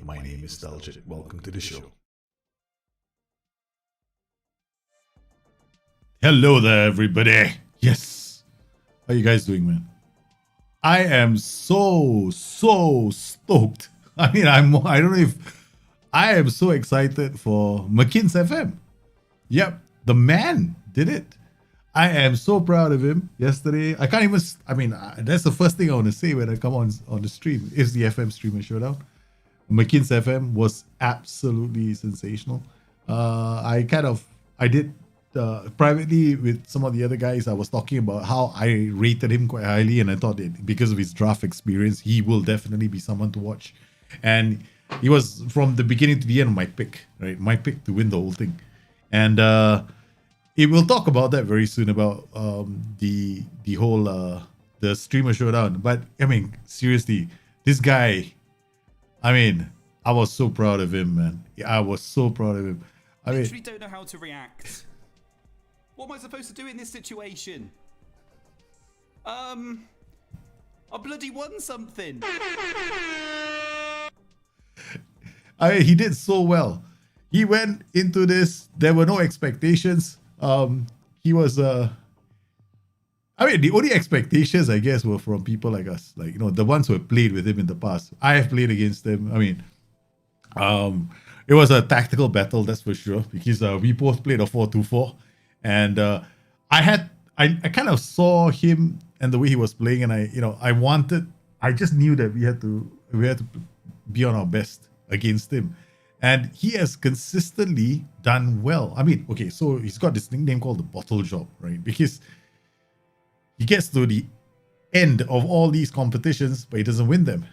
My name is Daljit. Welcome to the show. Hello there, everybody. Yes. How you guys doing, man? I am so stoked. I mean, I don't know if I am so excited for McKinn's FM. Yep, the man did it. I am so proud of him. Yesterday, I can't even. I mean, that's the first thing I want to say when I come on the stream. Is the FMSTREAMER Showdown. McKinn's FM was absolutely sensational. I did privately with some of the other guys. I was talking about how I rated him quite highly, and I thought that because of his draft experience, he will definitely be someone to watch. And he was from the beginning to the end my pick, right? My pick to win the whole thing. And we'll talk about that very soon about the whole the streamer showdown. But I mean, seriously, this guy. I mean, I was so proud of him, man. I was so proud of him. I literally don't know how to react. What am I supposed to do in this situation? I bloody won something. He did so well. He went into this. There were no expectations. He was I mean, the only expectations, I guess, were from people like us, like, you know, the ones who have played with him in the past. I have played against him. I mean, it was a tactical battle, that's for sure, because we both played a 4-2-4, and I kind of saw him and the way he was playing, and I just knew that we had to be on our best against him, and he has consistently done well. I mean, okay, so he's got this nickname called the Bottle Job, right? Because he gets to the end of all these competitions, but he doesn't win them.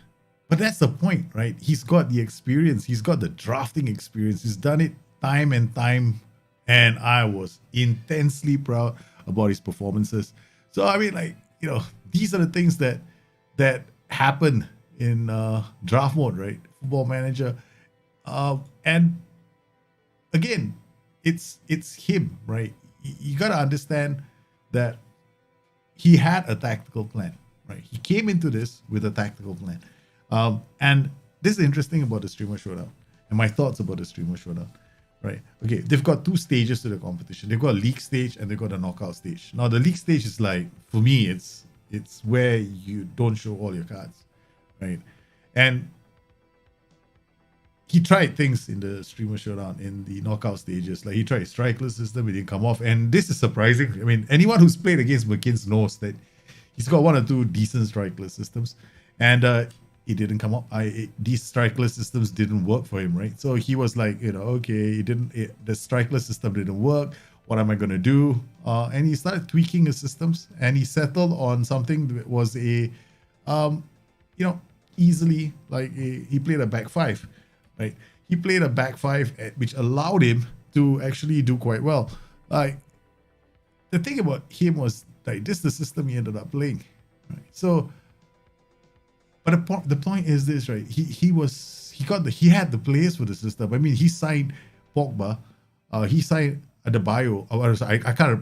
But that's the point, right? He's got the experience. He's got the drafting experience. He's done it time and time. And I was intensely proud about his performances. So, I mean, like, you know, these are the things that happen in draft mode, right? Football Manager. And again, it's him, right? You got to understand that he had a tactical plan, right? He came into this with a tactical plan. And this is interesting about the Streamer Showdown and my thoughts about the Streamer Showdown, right? Okay, they've got two stages to the competition. They've got a league stage and they've got a knockout stage. Now, the league stage is like, for me, it's where you don't show all your cards, right? And he tried things in the Streamer Showdown in the knockout stages. Like, he tried strikeless system, it didn't come off. And this is surprising. I mean, anyone who's played against McKinn's knows that he's got one or two decent strikeless systems. And it didn't come up. These strikeless systems didn't work for him, right? So he was like, you know, okay, the strikeless system didn't work. What am I going to do? And he started tweaking his systems, and he settled on something that was easily, like, he played a back five. Right, he played a back five, which allowed him to actually do quite well. Like, the thing about him was, like, this is the system he ended up playing. Right? So, but the point is this, right? He had the players for the system. I mean, he signed Pogba, he signed Adebayo.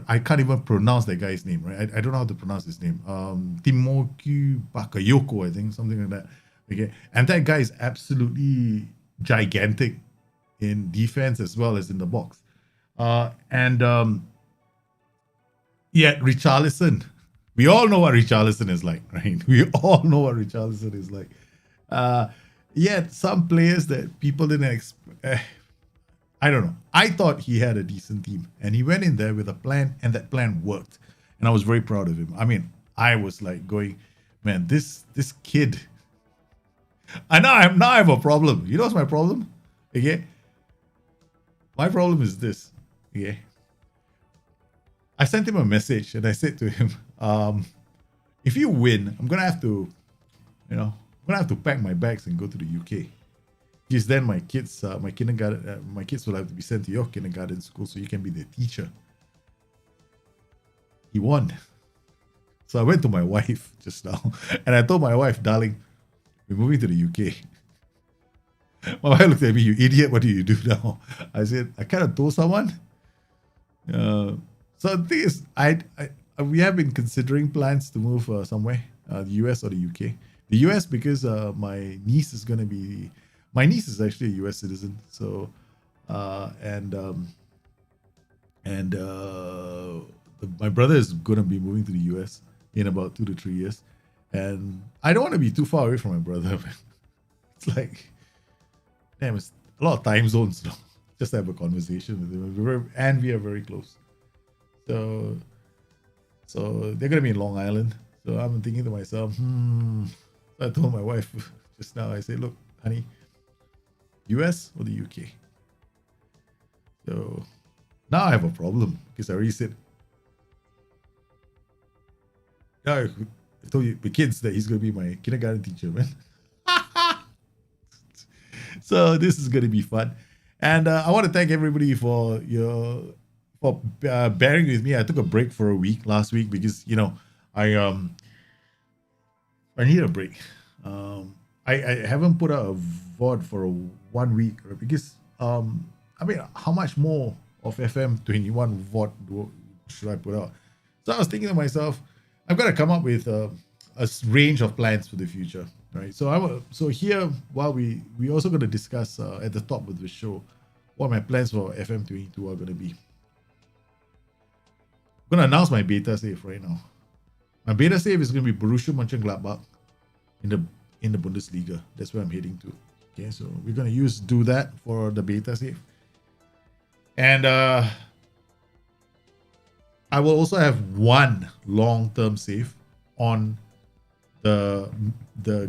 I can't even pronounce that guy's name, right? I don't know how to pronounce his name. Timoki Bakayoko, I think, something like that. Okay, and that guy is absolutely gigantic in defense as well as in the box. Richarlison, we all know what Richarlison is like, right? We all know what Richarlison is like. Some players that people didn't expect. I don't know. I thought he had a decent team, and he went in there with a plan, and that plan worked. And I was very proud of him. I mean, I was like going, man, this kid. And now I have a problem. You know what's my problem? Okay. My problem is this. Okay. I sent him a message and I said to him, if you win, I'm gonna have to pack my bags and go to the UK. Because then my kids, my kids will have to be sent to your kindergarten school so you can be their teacher. He won. So I went to my wife just now and I told my wife, darling, we're moving to the UK. My wife looked at me, you idiot, what do you do now? I said, I kind of told someone. So the thing is, we have been considering plans to move somewhere, the US or the UK. The US because my niece is going to be, my niece is actually a US citizen. So, my brother is going to be moving to the US in about 2 to 3 years. And I don't want to be too far away from my brother. It's like, damn, it's a lot of time zones now. Just to have a conversation with him. And we are very close. So they're going to be in Long Island. So I'm thinking to myself, So I told my wife just now, I said, look, honey, US or the UK? So now I have a problem because I already said, I told you the kids that he's going to be my kindergarten teacher, man. So this is going to be fun. And I want to thank everybody for bearing with me. I took a break for a week last week because, I need a break. I haven't put out a VOD for 1 week because, how much more of FM21 VOD should I put out? So I was thinking to myself, I've got to come up with a range of plans for the future, right? So here, while we also going to discuss at the top of the show what my plans for FM22 are going to be. I'm going to announce my beta save right now. My beta save is going to be Borussia Mönchengladbach in the Bundesliga. That's where I'm heading to. Okay, so we're going to do that for the beta save. And I will also have one long-term save on the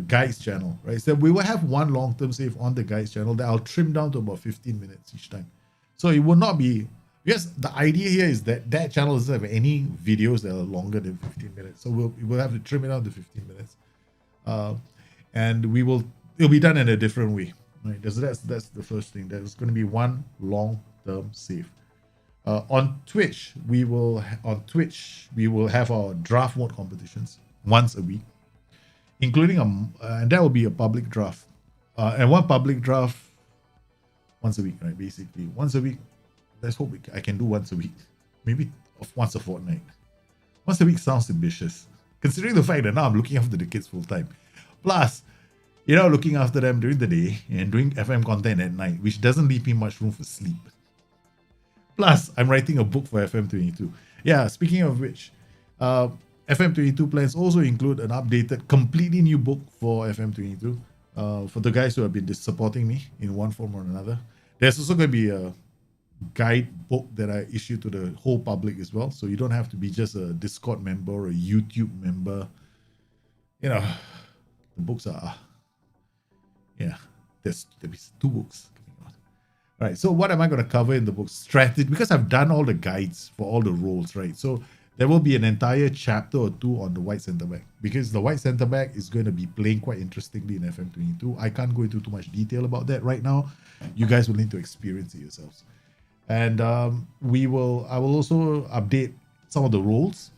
guides channel, right? So we will have one long-term save on the guides channel that I'll trim down to about 15 minutes each time. So it will not be, because the idea here is that channel doesn't have any videos that are longer than 15 minutes. So we'll have to trim it down to 15 minutes. And it'll be done in a different way, right? That's the first thing. There's going to be one long-term save. On Twitch, we will have our draft mode competitions once a week, including and that will be a public draft, and one public draft once a week, right? Basically, once a week. Let's hope I can do once a week, maybe once a fortnight. Once a week sounds ambitious, considering the fact that now I'm looking after the kids full time, plus, looking after them during the day and doing FM content at night, which doesn't leave me much room for sleep. Plus, I'm writing a book for FM22. Yeah, speaking of which, FM22 plans also include an updated, completely new book for FM22. For the guys who have been supporting me in one form or another. There's also going to be a guide book that I issue to the whole public as well. So you don't have to be just a Discord member or a YouTube member. The books are, there's 2 books. All right, so what am I going to cover in the book? Strategy, because I've done all the guides for all the roles, right? So there will be an entire chapter or 2 on the white centre back, because the white centre back is going to be playing quite interestingly in FM22. I can't go into too much detail about that right now. You guys will need to experience it yourselves. And I will also update some of the roles.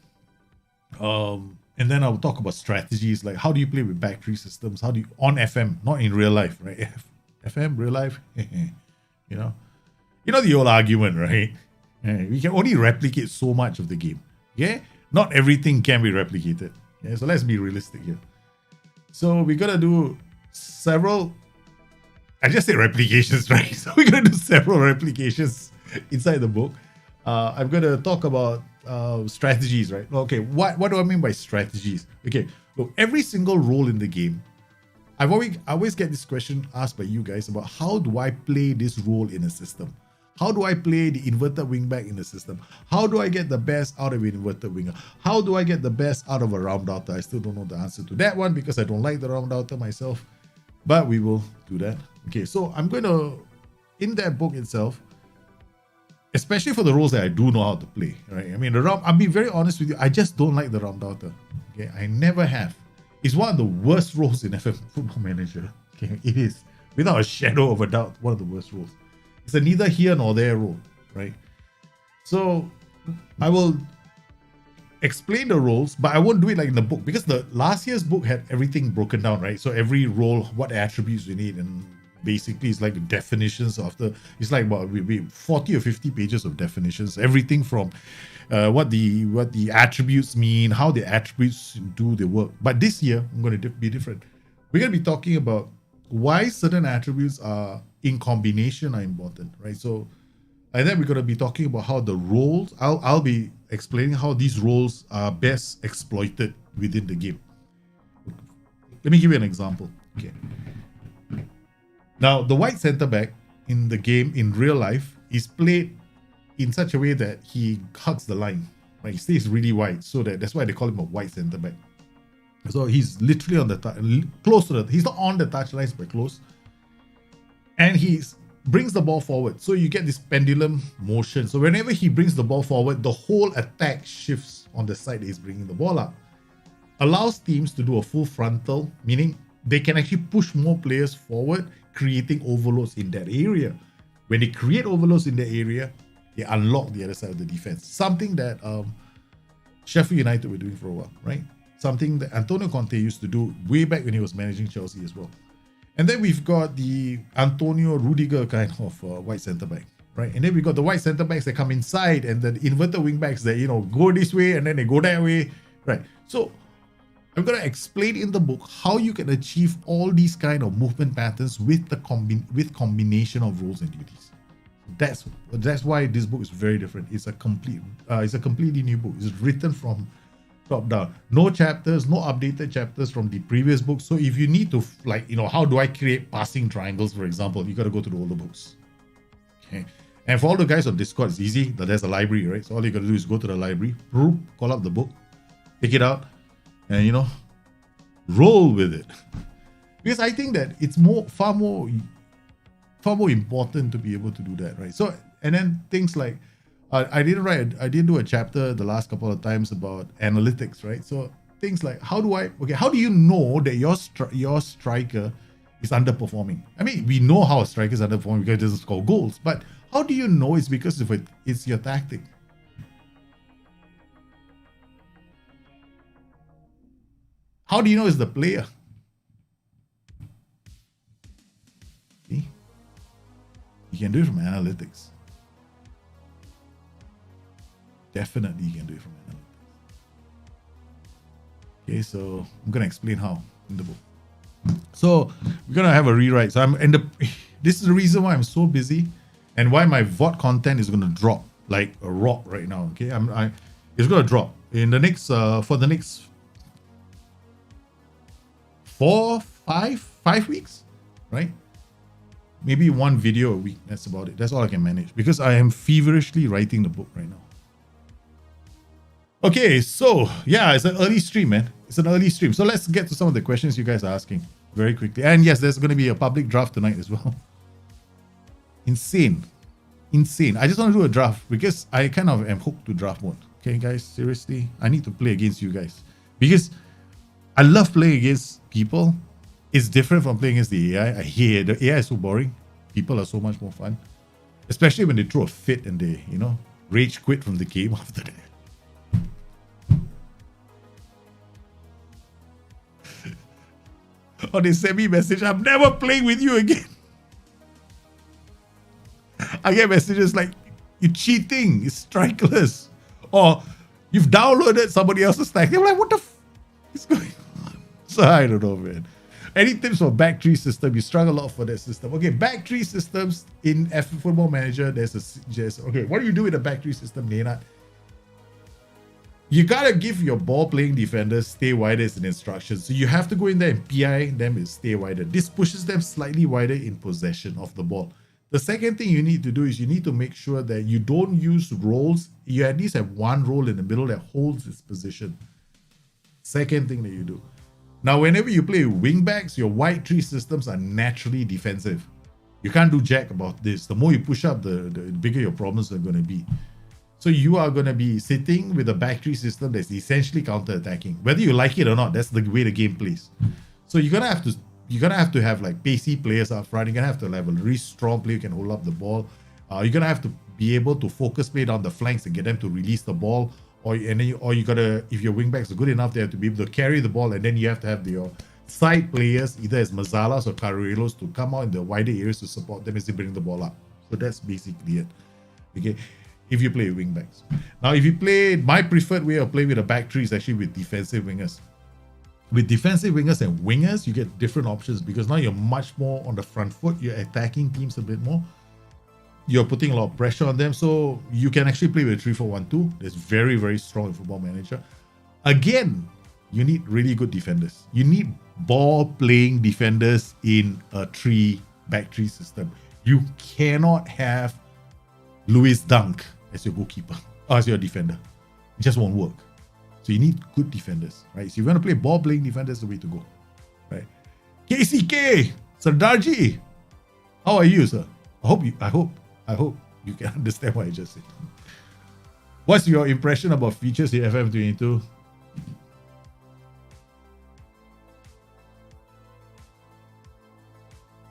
And then I will talk about strategies, like how do you play with battery systems? How do you, on FM, not in real life, right? FM, real life, You know the old argument, right? We can only replicate so much of the game. Okay, not everything can be replicated. Yeah, so let's be realistic here. So we're gonna do several. I just said replications, right? So we're gonna do several replications inside the book. I'm gonna talk about strategies, right? Okay, what do I mean by strategies? Okay, look, every single role in the game. I always get this question asked by you guys about how do I play this role in a system? How do I play the inverted wingback in the system? How do I get the best out of an inverted winger? How do I get the best out of a round outer? I still don't know the answer to that one because I don't like the round outer myself, but we will do that. Okay, so I'm going to, in that book itself, especially for the roles that I do know how to play, right? I mean, I'll be very honest with you, I just don't like the round outer. Okay, I never have. It's one of the worst roles in FM Football Manager. Okay, it is. without a shadow of a doubt, one of the worst roles. It's a neither here nor there role, right? So I will explain the roles, but I won't do it like in the book, because the last year's book had everything broken down, right? So every role, what attributes you need, and basically it's like the definitions after. It's like about 40 or 50 pages of definitions, everything from what the attributes mean, how the attributes do the work. But this year I'm going to be different. We're going to be talking about why certain attributes are in combination are important, right? So, and then we're going to be talking about how the roles, I'll be explaining how these roles are best exploited within the game. Let me give you an example. Okay. Now, the white center back in the game in real life is played in such a way that he hugs the line, right? He stays really wide, so that's why they call him a white center back. So he's literally on the close to he's not on the touch lines, but close. And he brings the ball forward. So you get this pendulum motion. So whenever he brings the ball forward, the whole attack shifts on the side that he's bringing the ball up. Allows teams to do a full frontal, meaning they can actually push more players forward, creating overloads in that area. When they create overloads in the area, they unlock the other side of the defense. Something that Sheffield United were doing for a while, right? Something that Antonio Conte used to do way back when he was managing Chelsea as well. And then we've got the Antonio Rudiger kind of white centre back, right? And then we've got the white centre backs that come inside, and the inverted wing backs that, go this way and then they go that way, right? So I'm going to explain in the book how you can achieve all these kind of movement patterns with the combination of roles and duties. That's why this book is very different. It's a completely new book. It's written from top down. No chapters, no updated chapters from the previous book. So if you need to, how do I create passing triangles, for example, you got to go to the older books. Okay. And for all the guys on Discord, it's easy. There's a library, right? So all you got to do is go to the library, call up the book, pick it out, and roll with it. Because I think that it's far more important to be able to do that, right? So, and then things like I didn't do a chapter the last couple of times about analytics, right? So things like how do you know that your striker is underperforming? I mean, we know how a striker is underperforming because it doesn't score goals, but how do you know it's because of it's your tactic? How do you know it's the player? See? You can do it from analytics. Definitely you can do it from analytics. Okay, so I'm going to explain how in the book. So we're going to have a rewrite. So this is the reason why I'm so busy and why my VOD content is going to drop like a rock right now. Okay, it's going to drop in the next for the next 5 weeks, right? Maybe one video a week. That's about it. That's all I can manage because I am feverishly writing the book right now. Okay, so yeah, it's an early stream, man. It's an early stream. So let's get to some of the questions you guys are asking very quickly. And yes, there's going to be a public draft tonight as well. Insane. I just want to do a draft because I kind of am hooked to draft mode. Okay, guys, seriously, I need to play against you guys because I love playing against people. It's different from playing against the AI. I hate it. The AI is so boring. People are so much more fun, especially when they throw a fit and they, rage quit from the game after that. Or they send me a message, I'm never playing with you again. I get messages like, you're cheating, it's strikeless. Or you've downloaded somebody else's stack. They're like, what the f is going on? So I don't know, man. Any tips for back tree system? You struggle a lot for that system. Okay, back tree systems in Football Manager, okay, what do you do with a back tree system, Nenad? You gotta give your ball playing defenders stay wider as an instruction. So you have to go in there and PI them and stay wider. This pushes them slightly wider in possession of the ball. The second thing you need to do is you need to make sure that you don't use roles. You at least have one role in the middle that holds its position. Second thing that you do. Now, whenever you play wing backs, your wide tree systems are naturally defensive. You can't do jack about this. The more you push up, the bigger your problems are going to be. So you are going to be sitting with a back tree system that's essentially counter-attacking. Whether you like it or not, that's the way the game plays. So you're going to have to you're gonna have to have like pacey players up front. You're gonna have to have a really strong player who can hold up the ball. You're gonna have to be able to focus play down the flanks and get them to release the ball. Or you gotta, if your wingbacks are good enough, they have to be able to carry the ball, and then you have to have your side players, either as Mazalas or Carrillos, to come out in the wider areas to support them as they bring the ball up. So that's basically it. Okay, if you play wingbacks. Now, if you play, my preferred way of playing with a back three is actually with defensive wingers. With defensive wingers and wingers, you get different options because now you're much more on the front foot. You're attacking teams a bit more. You're putting a lot of pressure on them. So you can actually play with a 3-4-1-2. That's very, very strong in Football Manager. Again, you need really good defenders. You need ball-playing defenders in a back three system. You cannot have Louis Dunk as your goalkeeper or as your defender. It just won't work. So you need good defenders, right? So if you want to play ball-playing defenders, that's the way to go, right? KCK, Sardarji, how are you, sir? I hope you can understand what I just said. What's your impression about features in FM22?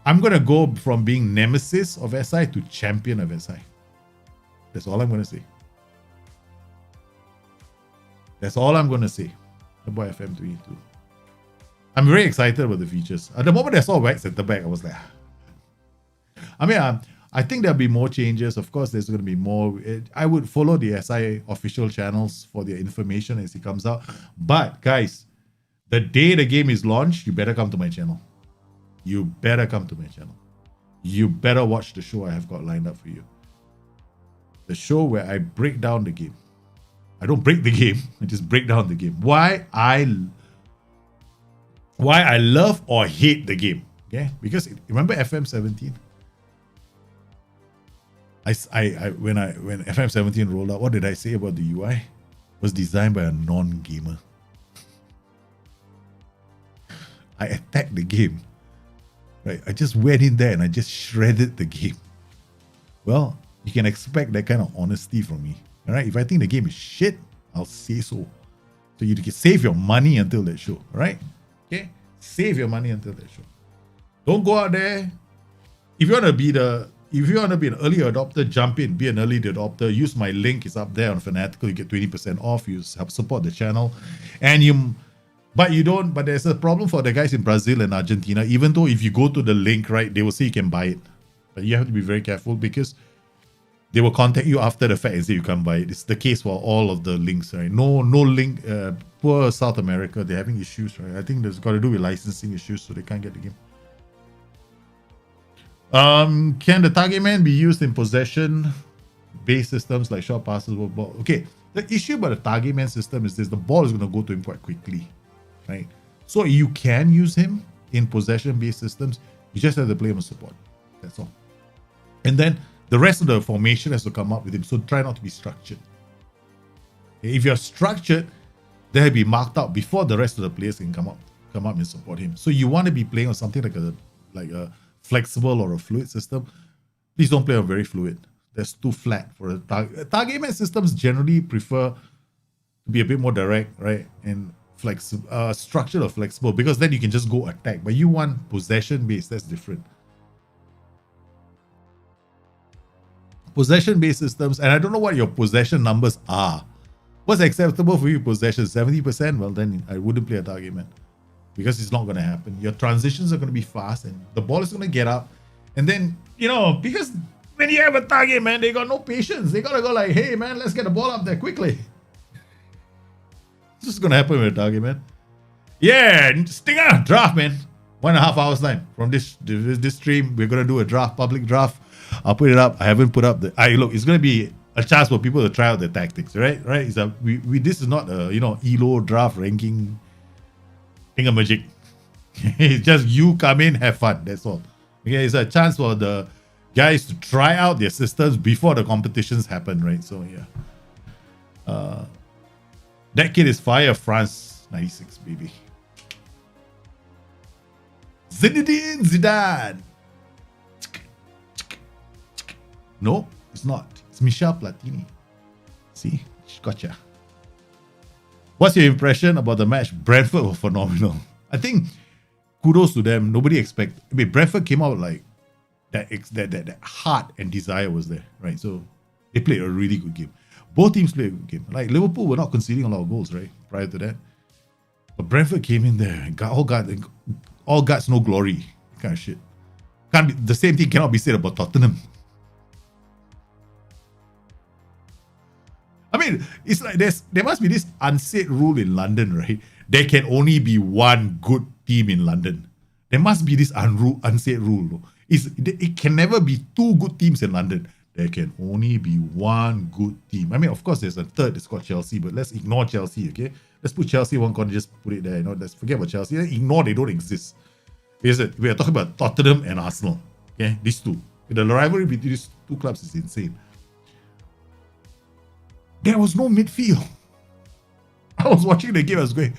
I'm gonna go from being nemesis of SI to champion of SI. That's all I'm gonna say. That's all I'm going to say about FM22. I'm very excited about the features. At the moment I saw Wax at the back, I was like, I mean, I think there'll be more changes. Of course, there's going to be more. I would follow the SI official channels for their information as it comes out. But guys, the day the game is launched, you better come to my channel. You better come to my channel. You better watch the show I have got lined up for you. The show where I break down the game. I don't break the game. I just break down the game. Why I love or hate the game. Okay? Because remember FM17? When FM17 rolled out, what did I say about the UI? It was designed by a non-gamer. I attacked the game. Right? I just went in there and I just shredded the game. Well, you can expect that kind of honesty from me. All right, if I think the game is shit, I'll say so. So you can save your money until that show. All right, okay, save your money until that show. Don't go out there. If you want to be an early adopter, jump in. Be an early adopter. Use my link. It's up there on Fanatical. You get 20% off. You help support the channel, but there's a problem for the guys in Brazil and Argentina. Even though if you go to the link, right, they will say you can buy it, but you have to be very careful because they will contact you after the fact and say you can't buy it. It's the case for all of the links, right? No link. Poor South America, they're having issues, right? I think there's got to do with licensing issues, so they can't get the game. Can the target man be used in possession-based systems like short passes? Okay, the issue about the target man system is this: the ball is going to go to him quite quickly, right? So you can use him in possession-based systems. You just have to play him as support. That's all. And then the rest of the formation has to come up with him. So try not to be structured. If you're structured, they'll be marked out before the rest of the players can come up and support him. So you want to be playing on something like a flexible or a fluid system. Please don't play on very fluid. That's too flat for a target. Target man systems generally prefer to be a bit more direct, right? And structured or flexible, because then you can just go attack. But you want possession based. That's different. Possession-based systems, and I don't know what your possession numbers are. What's acceptable for you possession? 70%? Well, then I wouldn't play a target man because it's not going to happen. Your transitions are going to be fast and the ball is going to get up. And then, because when you have a target man, they got no patience. They got to go like, hey man, let's get the ball up there quickly. This is going to happen with a target man. Yeah, Stinger, draft, man. 1.5 hours time from this stream. We're going to do a draft, public draft. I'll put it up. I haven't put up look, it's going to be a chance for people to try out their tactics, right? It's this is not a, ELO draft ranking thingamajig. It's just you come in, have fun. That's all. Okay, it's a chance for the guys to try out their systems before the competitions happen, right? So, yeah. That kid is fire, France 96, baby. Zinedine Zidane. No, it's not. It's Michel Platini. See? Gotcha. What's your impression about the match? Brentford were phenomenal. I think kudos to them. Nobody expect. I mean, Brentford came out like that heart and desire was there, right? So they played a really good game. Both teams played a good game. Like Liverpool were not conceding a lot of goals, right? Prior to that, but Brentford came in there and got all guts, no glory, kind of shit. Can't be, the same thing cannot be said about Tottenham. I mean, it's like there must be this unsaid rule in London, right? There can only be one good team in London. There must be this unsaid rule. It can never be two good teams in London. There can only be one good team. I mean, of course, there's a third. It's called Chelsea, but let's ignore Chelsea, okay? Let's put Chelsea one corner, just put it there. You know, let's forget about Chelsea. Ignore they don't exist. Is it? We are talking about Tottenham and Arsenal. Okay, these two. The rivalry between these two clubs is insane. There was no midfield. I was watching the game. I was like,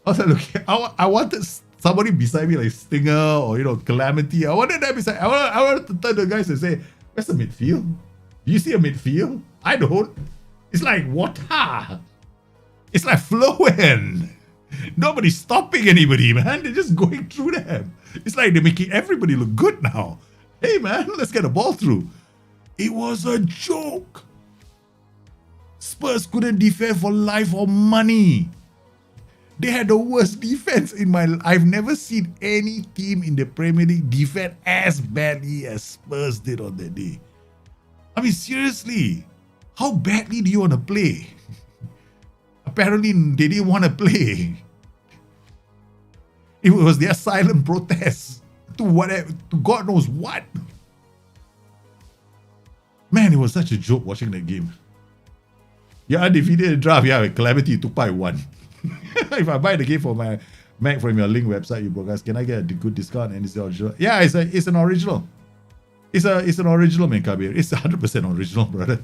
looking. I wanted somebody beside me, like Stinger or Calamity. I wanted them beside. I wanted to turn to the guys and say, "Where's the midfield? Do you see a midfield? I don't. It's like water. It's like flowing. Nobody's stopping anybody, man. They're just going through them. It's like they're making everybody look good now. Hey, man, let's get the ball through." It was a joke. Spurs couldn't defend for life or money. They had the worst defense in my life. I've never seen any team in the Premier League defend as badly as Spurs did on that day. I mean, seriously, how badly do you want to play? Apparently, they didn't want to play. It was their silent protest to whatever, to God knows what. Man, it was such a joke watching that game. Yeah, undefeated draft. Yeah, Calamity took by 1. If I buy the game for my Mac from your link website, you broadcast, can I get a good discount? And it's the original. Yeah, it's an original. It's an original, man, Kabir. It's 100% original, brother.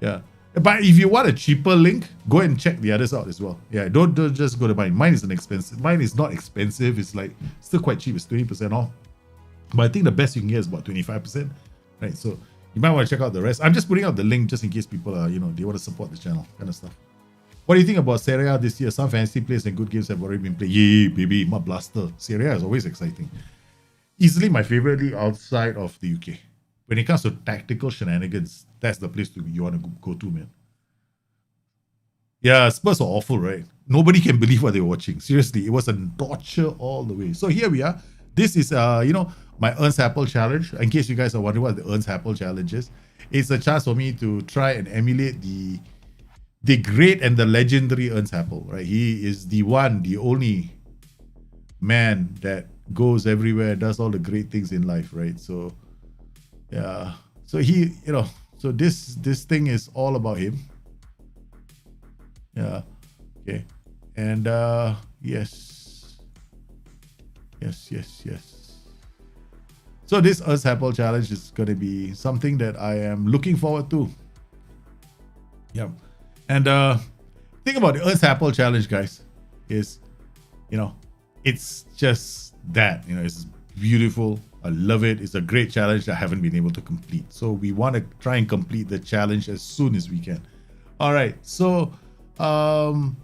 Yeah. But if you want a cheaper link, go and check the others out as well. Yeah, don't just go to mine. Mine is expensive. Mine is not expensive. It's like still quite cheap. It's 20% off. But I think the best you can get is about 25%. Right. So you might want to check out the rest. I'm just putting out the link just in case people are, they want to support the channel, kind of stuff. What do you think about Serie A this year? Some fantasy plays and good games have already been played. Yay, baby, my blaster. Serie A is always exciting. Easily my favorite league outside of the UK. When it comes to tactical shenanigans, that's the place you want to go to, man. Yeah, Spurs are awful, right? Nobody can believe what they were watching. Seriously, it was a torture all the way. So here we are. This is, my Ernst Happel challenge. In case you guys are wondering what the Ernst Happel challenge is, it's a chance for me to try and emulate the great and the legendary Ernst Happel, right? He is the one, the only man that goes everywhere, does all the great things in life, right? So, yeah. So he, so this thing is all about him. Yeah. Okay. And yes. So this Ernst Happel challenge is going to be something that I am looking forward to. Yeah. And thing about the Ernst Happel challenge, guys, is, it's just that, it's beautiful. I love it. It's a great challenge that I haven't been able to complete. So we want to try and complete the challenge as soon as we can. All right. So, I'm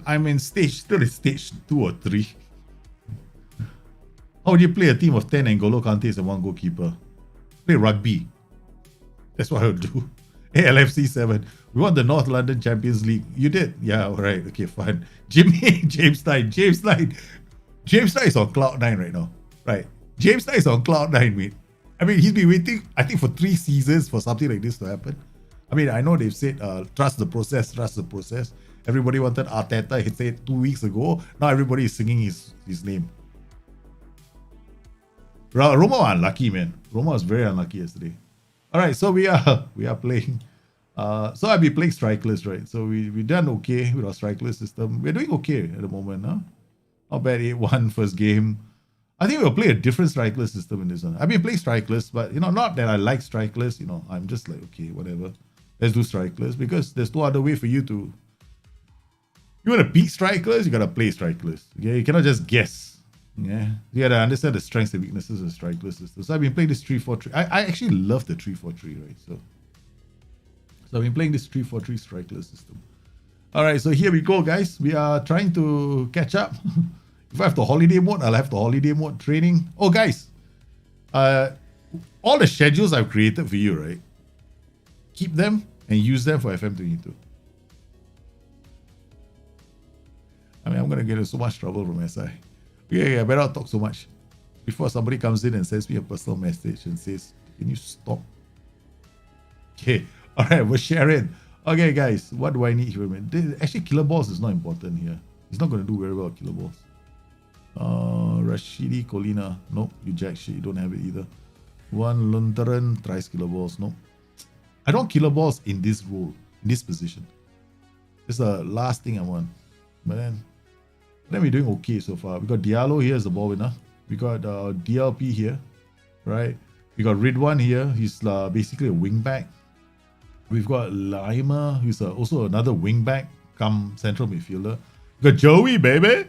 in stage 2 or 3. How would you play a team of 10 N'Golo Kantes and 1 goalkeeper? Play rugby. That's what I would do. Hey, LFC 7. We won the North London Champions League. You did? Yeah, all right. Okay, fine. James Knight is on cloud 9 right now. Right. James Knight is on cloud 9, mate. I mean, he's been waiting, I think, for 3 seasons for something like this to happen. I mean, I know they've said, trust the process. Everybody wanted Arteta. He said 2 weeks ago. Now everybody is singing his name. Roma are unlucky, man. Roma was very unlucky yesterday. All right, so we are playing. So I'll be playing strikeless, right? So we done okay with our strikeless system. We're doing okay at the moment, huh? Not bad. 8-1 first game. I think we'll play a different strikeless system in this one. I've been playing strikeless, but not that I like strikeless. I'm just like, okay, whatever. Let's do strikeless because there's no other way for you to. You want to beat strikeless, you gotta play strikeless. Okay, you cannot just guess. Yeah, you gotta understand the strengths and weaknesses of strikeless system. So I've been playing this 3-4-3. I actually love the 3-4-3, right? So I've been playing this 3-4-3 strikeless system. All right, so here we go, guys. We are trying to catch up. If I have the holiday mode, I'll have the holiday mode training. Oh, guys, all the schedules I've created for you, right? Keep them and use them for FM22. I mean, I'm going to get in so much trouble from SI. Yeah, I better not talk so much before somebody comes in and sends me a personal message and says, can you stop? Okay, all right, we'll share it. Okay, guys, what do I need here? Actually, killer balls is not important here. He's not going to do very well at killer balls. Rashidi Colina. Nope, you jack shit. You don't have it either. One Luntaran tries killer balls. Nope. I don't killer balls in this role, in this position. It's the last thing I want. But then we're doing okay so far. We got Diallo here as the ball winner. We got DLP here, right? We got Ridwan here. He's basically a wing back. We've got Lima, who's also another wing back, come central midfielder. We got Joey, baby.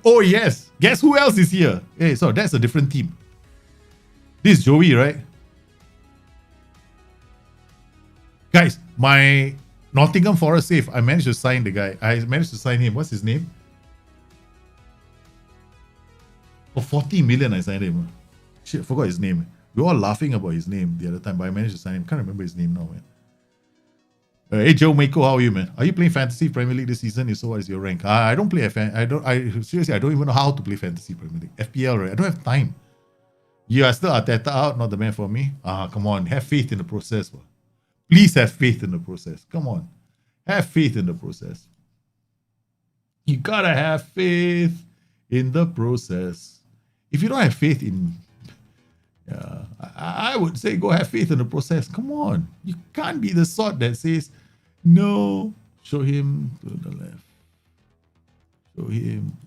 Oh yes, guess who else is here? Hey, so that's a different team. This is Joey, right? Guys, my Nottingham Forest save, I managed to sign the guy. I managed to sign him. What's his name? For 40 million, I signed him. Shit, I forgot his name. We were all laughing about his name the other time, but I managed to sign him. Can't remember his name now, man. Hey Joe Mako, how are you, man? Are you playing Fantasy Premier League this season? If so, what is your rank? I don't play seriously, I don't even know how to play Fantasy Premier League. FPL, right? I don't have time. You are still Arteta out, not the man for me. Come on, have faith in the process. Bro. Please have faith in the process. Come on. Have faith in the process. You gotta have faith in the process. If you don't have faith in I would say go have faith in the process. Come on. You can't be the sort that says, no, show him to the left. Show him.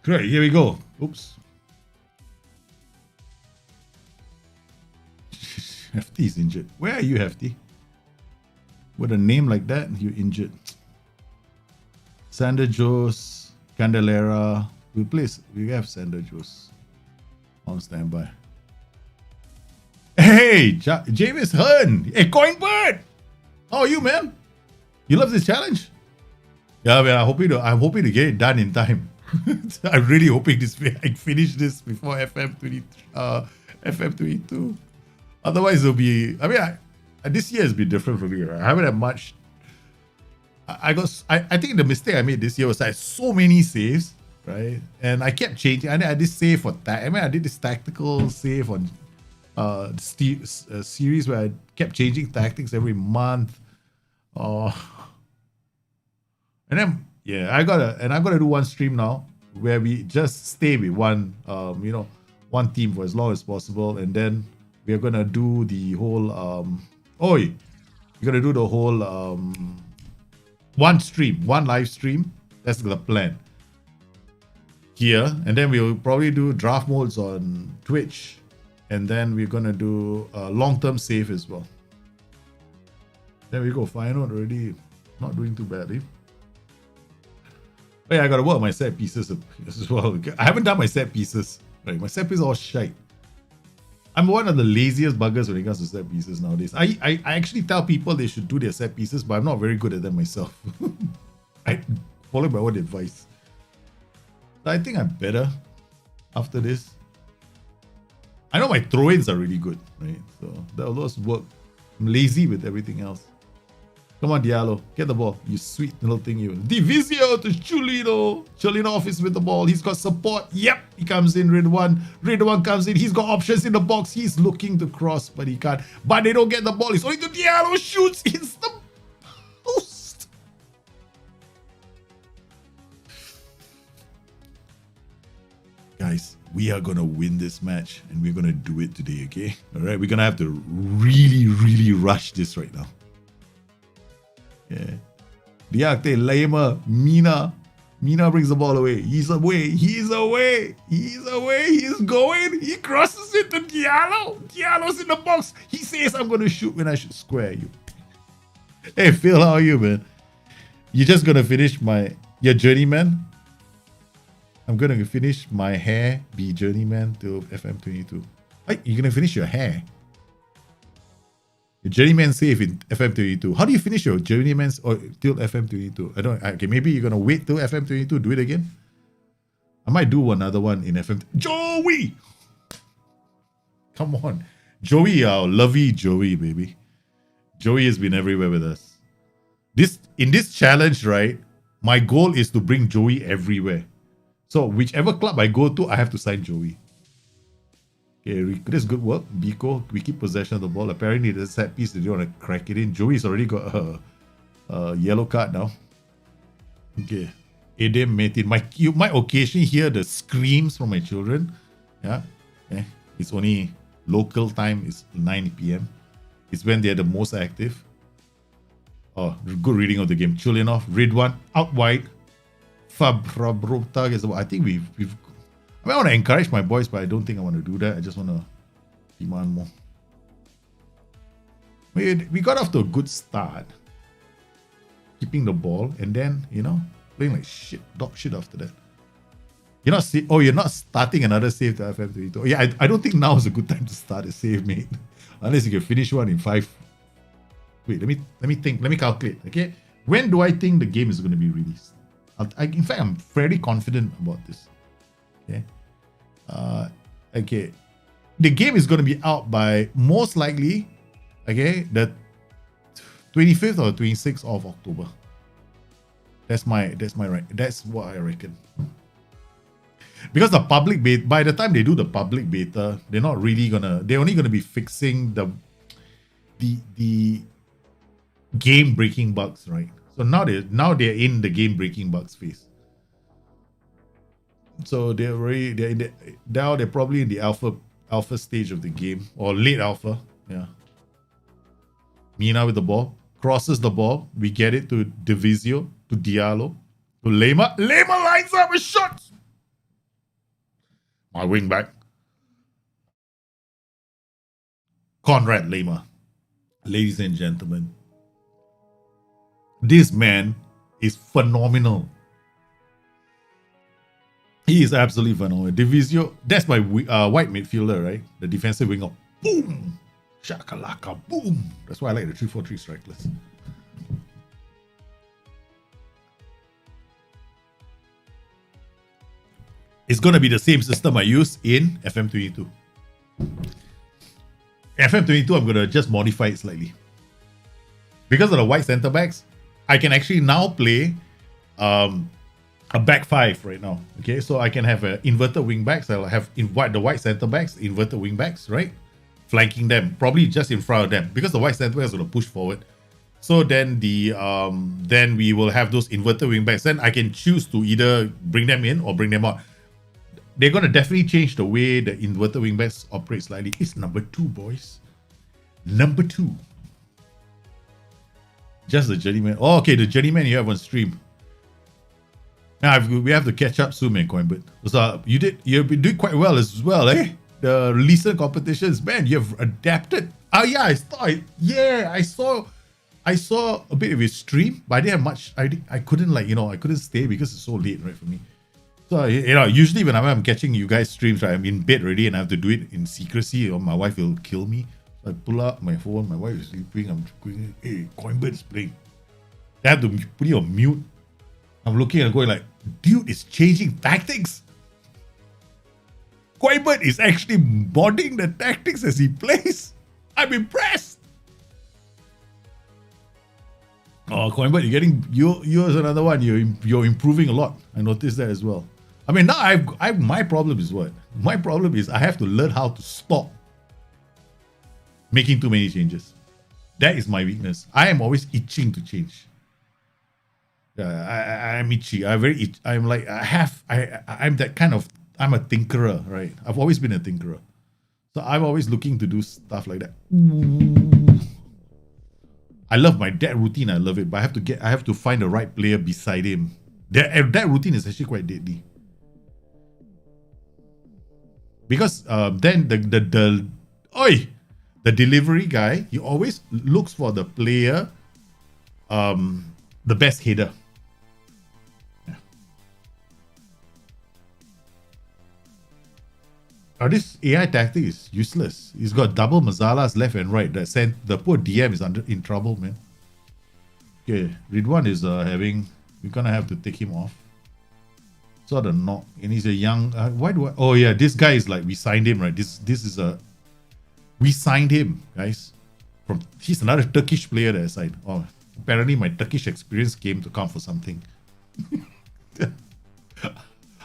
Great, here we go. Oops. Hefty is injured. Where are you, Hefty? With a name like that, you're injured. Sander Jose, Candelera. We have Sander Jose on standby. Hey, James Hearn. Hey, Coinbird. How are you, man? You love this challenge? Yeah, man. I'm hoping to get it done in time. I'm really hoping I finish this before FM22. Otherwise, it'll be. I mean, this year has been different for me. Right? I haven't had much. I think the mistake I made this year was I had so many saves, right? And I kept changing. I did save for that. I did this tactical save on series where I kept changing tactics every month. And then I'm gonna do one stream now where we just stay with one team for as long as possible, and then we're gonna do the whole we're gonna do the whole one live stream. That's the plan here, and then we'll probably do draft modes on Twitch, and then we're gonna do long-term save as well. There we go. Final already, not doing too badly. Oh yeah, I gotta work on my set pieces as well. I haven't done my set pieces. Right, my set pieces are all shite. I'm one of the laziest buggers when it comes to set pieces nowadays. I actually tell people they should do their set pieces, but I'm not very good at them myself. I follow my own advice. I think I'm better after this. I know my throw-ins are really good, right? So those work. I'm lazy with everything else. Come on, Diallo. Get the ball. You sweet little thing, you. Divisio to Chulino. Chulinov is with the ball. He's got support. Yep. He comes in, Ridwan. Ridwan comes in. He's got options in the box. He's looking to cross, but he can't. But they don't get the ball. It's only to Diallo. Shoots. It's the post. Guys, we are going to win this match, and we're going to do it today, okay? All right? We're going to have to really, really rush this right now. Yeah. Diakte, Lema, Mina. Mina brings the ball away. He's away. He's away. He's away. He's going. He crosses it to Diallo. Diallo's in the box. He says, I'm going to shoot when I should square you. Hey, Phil, how are you, man? You're just going to finish your journeyman? I'm going to finish my hair, be journeyman till FM22. Hey, you're going to finish your hair? Your journeyman save in FM22. How do you finish your journeyman's or till FM22? I don't. Okay, maybe you're gonna wait till FM22. Do it again. I might do another one in FM. Joey, come on, Joey, our lovey Joey, baby. Joey has been everywhere with us. In this challenge, right? My goal is to bring Joey everywhere. So whichever club I go to, I have to sign Joey. Okay, that's good work. Biko, we keep possession of the ball. Apparently, the set piece, they don't want to crack it in. Joey's already got a yellow card now. Okay. Edem Metin. You might occasionally hear the screams from my children. Yeah. Okay. It's only local time, it's 9 p.m. It's when they're the most active. Oh, good reading of the game. Chulinov, Ridwan, out wide. Fabrabruta is about. I think we've I want to encourage my boys, but I don't think I want to do that. I just want to demand more. We got off to a good start. Keeping the ball and then, playing like shit, dog shit after that. You're not starting another save to FM22. Oh, yeah, I don't think now is a good time to start a save, mate. Unless you can finish one in 5. Wait, let me think. Let me calculate, okay? When do I think the game is going to be released? In fact, I'm fairly confident about this. Okay. Okay. The game is going to be out by most likely, okay, the 25th or 26th of October. That's what I reckon. Because the public beta, by the time they do the public beta, they're only gonna be fixing the game breaking bugs, right? So now they're in the game breaking bugs phase. So they're probably in the alpha stage of the game, or late alpha. Yeah. Mina with the ball, crosses the ball. We get it to Divisio, to Diallo, to Lema. Lema lines up a shot. My wing back, Conrad Lema. Ladies and gentlemen, this man is phenomenal. He is absolutely phenomenal. Divisio, that's my white midfielder, right? The defensive winger. Boom! Shakalaka, boom! That's why I like the 3-4-3 strikeless. It's going to be the same system I use in FM22. FM22, I'm going to just modify it slightly. Because of the white centre backs, I can actually now play a back five right now. Okay, so I can have inverted wing backs. I'll have the white centre backs, inverted wing backs, right? Flanking them, probably just in front of them, because the white centre backs are going to push forward. So then then we will have those inverted wing backs. Then I can choose to either bring them in or bring them out. They're going to definitely change the way the inverted wing backs operate slightly. It's number 2, boys. Number 2. Just the journeyman. Oh, okay, the journeyman you have on stream. Now we have to catch up soon, man, Coinbit. So you've been doing quite well as well, eh? The recent competitions, man, you've adapted. Oh yeah, I saw a bit of his stream, but I didn't have much. I couldn't I couldn't stay because it's so late, right, for me. So usually when I'm catching you guys streams, right, I'm in bed already and I have to do it in secrecy, or my wife will kill me. So I pull out my phone, my wife is sleeping, I'm going, hey, Coinbit is playing. I have to put it on mute. I'm looking and going like, dude, it's changing tactics. Coinbit is actually modding the tactics as he plays. I'm impressed. Oh, Coinbird, you're getting yours another one. You're improving a lot. I noticed that as well. I mean, now I've my problem is what? My problem is I have to learn how to stop making too many changes. That is my weakness. I am always itching to change. I'm itchy. I'm like I'm that kind of. I'm a tinkerer, right? I've always been a tinkerer, so I'm always looking to do stuff like that. I love my dad routine. I love it, but I have to find the right player beside him. That routine is actually quite deadly. Because then the delivery guy, he always looks for the player, the best header. Yeah. Now this AI tactic is useless. He's got double mazalas left and right. The poor DM is in trouble, man. Okay, Ridwan is we're gonna have to take him off. Sort of knock, and he's a young. Oh yeah, this guy is like, we signed him, right? We signed him, guys. He's another Turkish player that I signed. Oh, apparently my Turkish experience came to count for something. I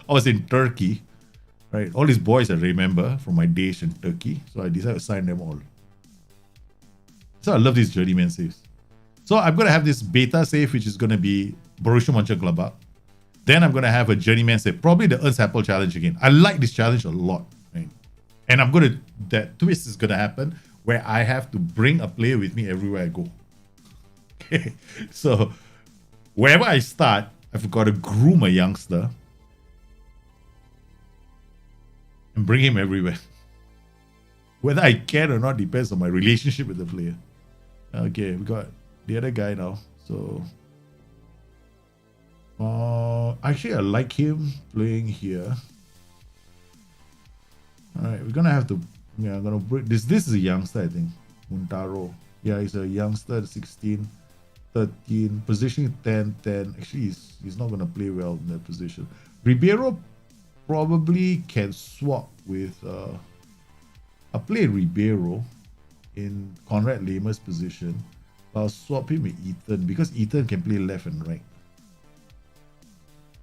was in Turkey, right? All these boys I remember from my days in Turkey, so I decided to sign them all. So I love these journeyman saves. So I'm gonna have this beta save, which is gonna be Borussia Mönchengladbach. Then I'm going to have a journeyman save, probably the Ernst Happel challenge again. I like this challenge a lot, right? And that twist is going to happen where I have to bring a player with me everywhere I go. Okay, so wherever I start, I've got to groom a youngster and bring him everywhere. Whether I can or not depends on my relationship with the player. Okay, we got the other guy now, so... actually, I like him playing here. Alright, we're gonna have to. Yeah, I'm gonna break this. This is a youngster, I think. Muntaro. Yeah, he's a youngster, 16, 13, positioning 10, 10. Actually, he's not gonna play well in that position. Ribeiro probably can swap with. I'll play Ribeiro in Conrad Lehmer's position. I'll swap him with Ethan because Ethan can play left and right.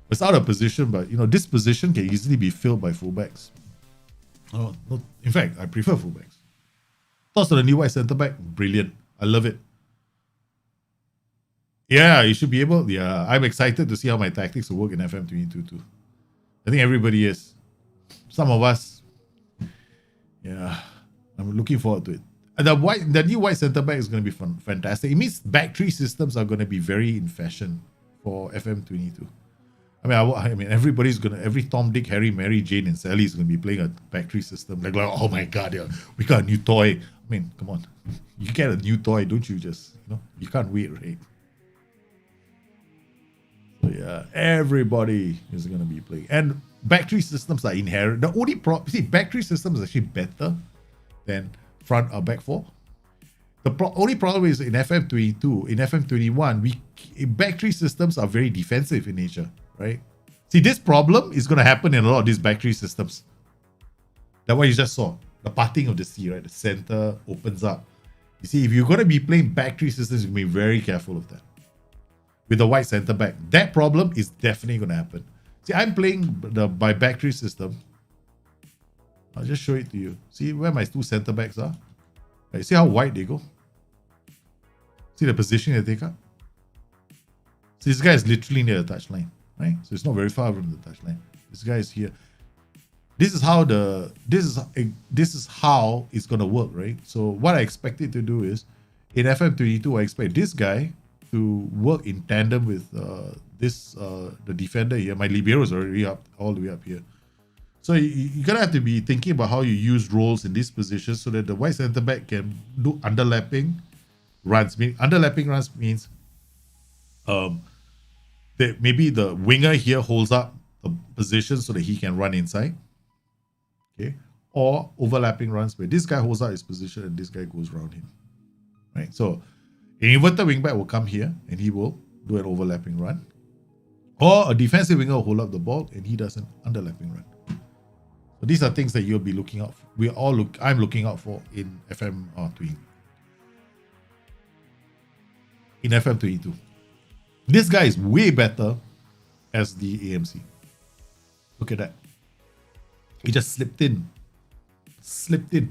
It's out of position, but this position can easily be filled by fullbacks. Oh, no, in fact, I prefer fullbacks. Toss to the new white centre back, brilliant. I love it. Yeah, you should be able. Yeah, I'm excited to see how my tactics will work in FM22 too. I think everybody is. Some of us. Yeah, I'm looking forward to it. And the new white centre back is going to be fantastic. It means back three systems are going to be very in fashion for FM22. I mean, every Tom, Dick, Harry, Mary, Jane, and Sally is going to be playing a factory system. Like, oh my God, yeah, we got a new toy. I mean, come on, you get a new toy, don't you? Just you can't wait, right? So yeah, everybody is going to be playing, and factory systems are inherent. The only factory systems is actually better than front or back four. The only problem is in FM22, in FM21, factory systems are very defensive in nature. Right? See, this problem is going to happen in a lot of these back three systems. That's what you just saw. The parting of the sea, right? The center opens up. You see, if you're going to be playing back three systems, you can be very careful of that. With the white center back, that problem is definitely going to happen. See, I'm playing my back three system. I'll just show it to you. See where my two center backs are? Right, see how wide they go? See the position they take up? See, this guy is literally near the touchline. Right, so it's not very far from the touchline. This guy is here. This is how it's gonna work, right? So what I expect it to do is, in FM22, I expect this guy to work in tandem with the defender here. My libero is already up all the way up here. So you're gonna have to be thinking about how you use roles in this position so that the white center back can do underlapping runs. Underlapping runs means that maybe the winger here holds up the position so that he can run inside. Okay. Or overlapping runs where this guy holds out his position and this guy goes around him. Right. So an inverted wingback will come here and he will do an overlapping run. Or a defensive winger will hold up the ball and he does an underlapping run. So these are things that you'll be looking out for. I'm looking out for in FM22. in FM22. This guy is way better as the AMC. Look at that. He just slipped in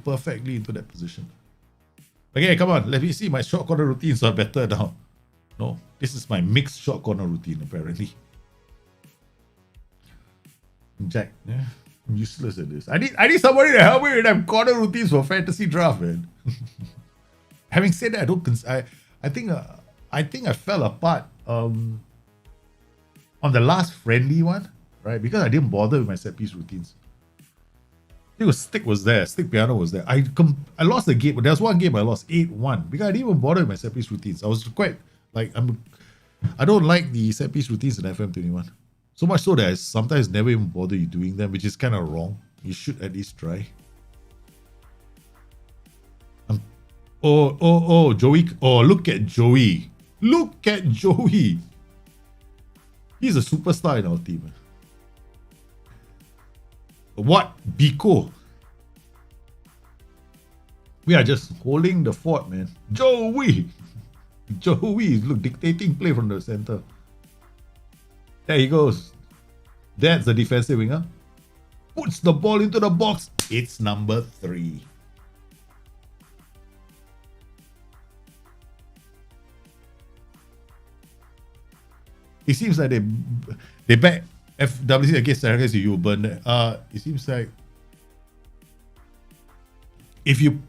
perfectly into that position. Okay, come on, let me see. My short corner routines are better now. No, this is my mixed short corner routine apparently. Jack, yeah, I'm useless at this. I need somebody to help me with them corner routines for fantasy draft, man. Having said that, I think I fell apart on the last friendly one, right? Because I didn't bother with my set piece routines. I think stick was there, stick piano was there. I lost the game, but there was one game I lost 8-1 because I didn't even bother with my set piece routines. I was quite like I don't like the set piece routines in FM21. So much so that I sometimes never even bother you doing them, which is kind of wrong. You should at least try. Joey. Oh, look at Joey. Look at Joey. He's a superstar in our team. What? Biko. We are just holding the fort, man. Joey. Joey, look, dictating play from the center. There he goes. That's the defensive winger. Puts the ball into the box. It's number 3. It seems like they back FWC against Saragas, you will burn that. It seems like if you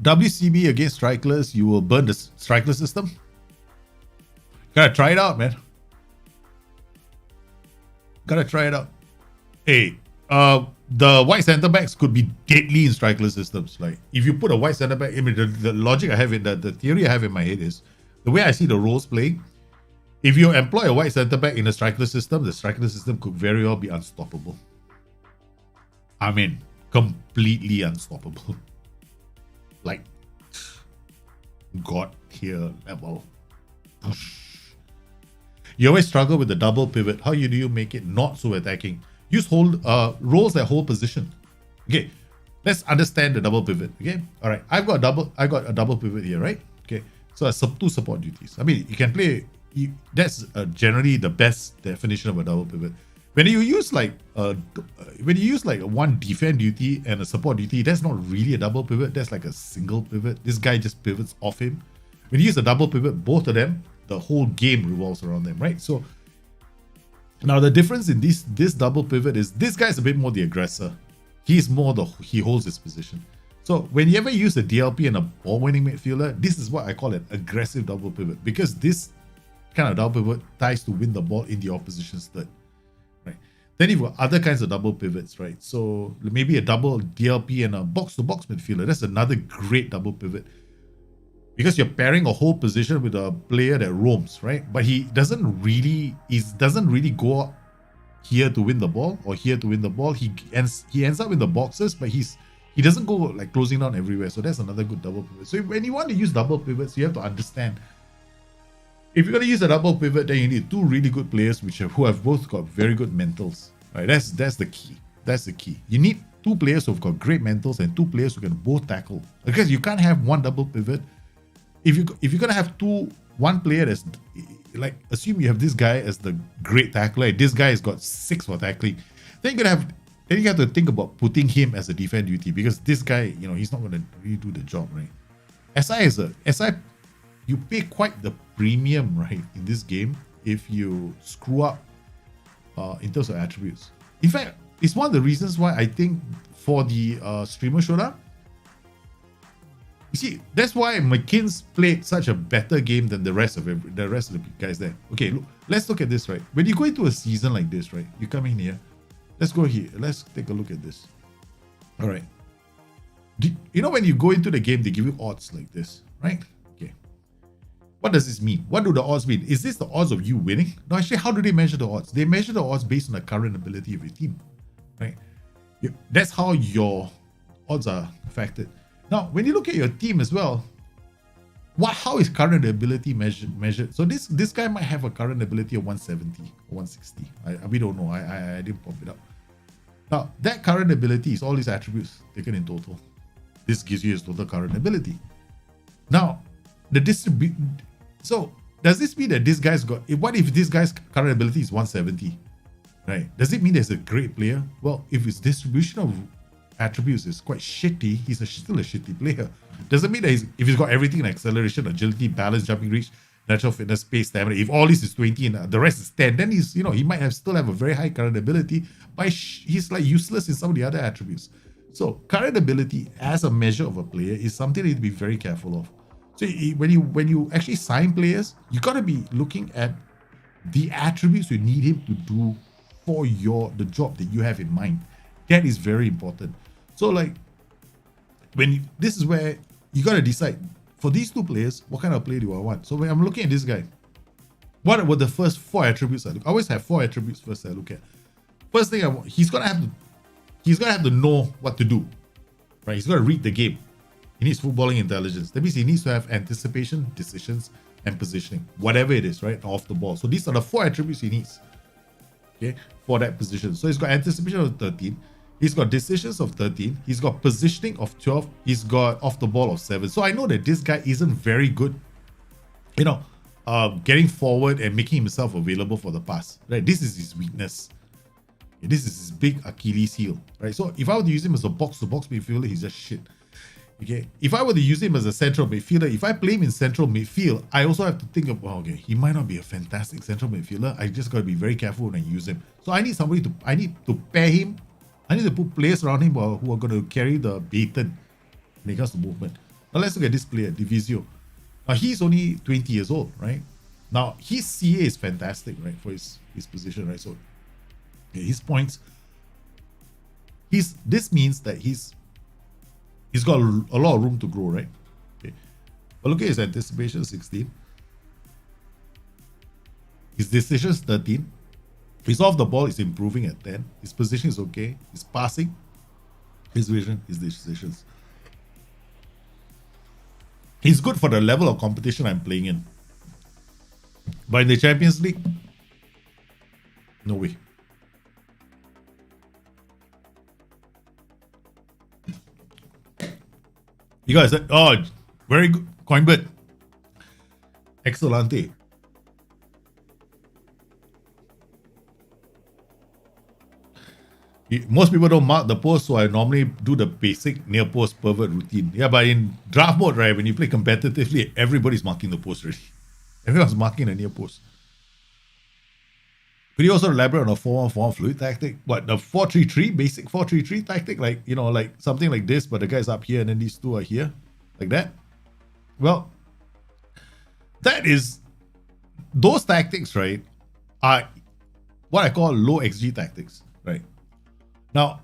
WCB against Strikeless, you will burn the Strikeless system. Gotta try it out, man. Gotta try it out. Hey, the white center backs could be deadly in Strikeless systems. Like if you put a white center back, I mean the logic I have in the theory I have in my head is the way I see the roles playing. If you employ a white center back in a Strikeless system, the Strikeless system could very well be unstoppable. I mean, completely unstoppable. Like God tier level. You always struggle with the double pivot. How do you make it not so attacking? Use roles that hold position. Okay, let's understand the double pivot. Okay, all right. I got a double pivot here, right? Okay, so two support duties. I mean, you can play. That's generally the best definition of a double pivot. When you use like one defend duty and a support duty, that's not really a double pivot. That's like a single pivot. This guy just pivots off him. When you use a double pivot, both of them, the whole game revolves around them, right? So now the difference in this double pivot is this guy's a bit more the aggressor. He holds his position. So whenever you use a DLP and a ball-winning midfielder, this is what I call an aggressive double pivot, because this kind of double pivot ties to win the ball in the opposition's third. Right. Then you've got other kinds of double pivots, right? So maybe a double DLP and a box-to-box midfielder. That's another great double pivot, because you're pairing a whole position with a player that roams, right? But he doesn't really go here to win the ball or here to win the ball. He ends up in the boxes, but he doesn't go like closing down everywhere. So that's another good double pivot. So when you want to use double pivots, you have to understand, if you're going to use a double pivot, then you need two really good players who have both got very good mentals. Right? That's the key. That's the key. You need two players who've got great mentals and two players who can both tackle. Because you can't have one double pivot. If you're gonna have one player that's like, assume you have this guy as the great tackler, this guy has got 6 for tackling, then you have to think about putting him as a defend duty, because this guy, he's not gonna really do the job, right? SI, you pay quite the premium, right, in this game if you screw up in terms of attributes. In fact, it's one of the reasons why I think for the Streamer Showdown, you see, that's why McKinn's played such a better game than the rest of the guys there. Okay, look, let's look at this, right? When you go into a season like this, right? You come in here. Let's go here. Let's take a look at this. All right. When you go into the game, they give you odds like this, right? Okay. What does this mean? What do the odds mean? Is this the odds of you winning? No, actually, how do they measure the odds? They measure the odds based on the current ability of your team, right? That's how your odds are affected. Now, when you look at your team as well, how is current ability measured? So this guy might have a current ability of 170 or 160. We don't know. I didn't pop it up. Now, that current ability is all his attributes taken in total. This gives you his total current ability. Now, the so does this mean that this guy's got, what if this guy's current ability is 170? Right? Does it mean there's a great player? Well, if his distribution of attributes is quite shitty, he's still a shitty player. Doesn't mean that if he's got everything in acceleration, agility, balance, jumping reach, natural fitness, space, stamina, if all this is 20 and the rest is 10, then he's, he might still have a very high current ability, but he's like useless in some of the other attributes. So current ability as a measure of a player is something that you need to be very careful of. So when you actually sign players, you got to be looking at the attributes you need him to do for the job that you have in mind. That is very important. So like this is where you got to decide for these two players, what kind of player do I want? So when I'm looking at this guy, what were the first 4 attributes I look? I always have 4 attributes first I look at. First thing I want, he's gonna have to know what to do, right? He's gonna read the game. He needs footballing intelligence. That means he needs to have anticipation, decisions, and positioning, whatever it is, right? Off the ball. So these are the 4 attributes he needs, okay, for that position. So he's got anticipation of 13. He's got decisions of 13. He's got positioning of 12. He's got off the ball of 7. So I know that this guy isn't very good, getting forward and making himself available for the pass, right? This is his weakness. This is his big Achilles heel, right? So if I were to use him as a box-to-box midfielder, he's just shit. Okay. If I were to use him as a central midfielder, if I play him in central midfield, I also have to think of, okay, he might not be a fantastic central midfielder. I just got to be very careful when I use him. So I need to pair him. I need to put players around him who are going to carry the baton when it comes to movement. Now let's look at this player, Divisio. Now he's only 20 years old, right? Now his CA is fantastic, right, for his position, right? So his points, this means that he's got a lot of room to grow, right? Okay. But look at his anticipation, 16. His decisions, 13. His off the ball is improving at 10. His position is okay. His passing, his vision, his decisions. He's good for the level of competition I'm playing in. But in the Champions League, no way. You guys said, oh, very good. Coinbird. Excellente. Most people don't mark the post, so I normally do the basic near post pivot routine. Yeah, but in draft mode, right, when you play competitively, everybody's marking the post already. Everyone's marking the near post. Could you also elaborate on a 4-1-4-1 fluid tactic? What, the 4-3-3, basic 4-3-3 tactic? Like, like something like this, but the guy's up here and then these two are here? Like that? Well, those tactics, right, are what I call low XG tactics, right? Now,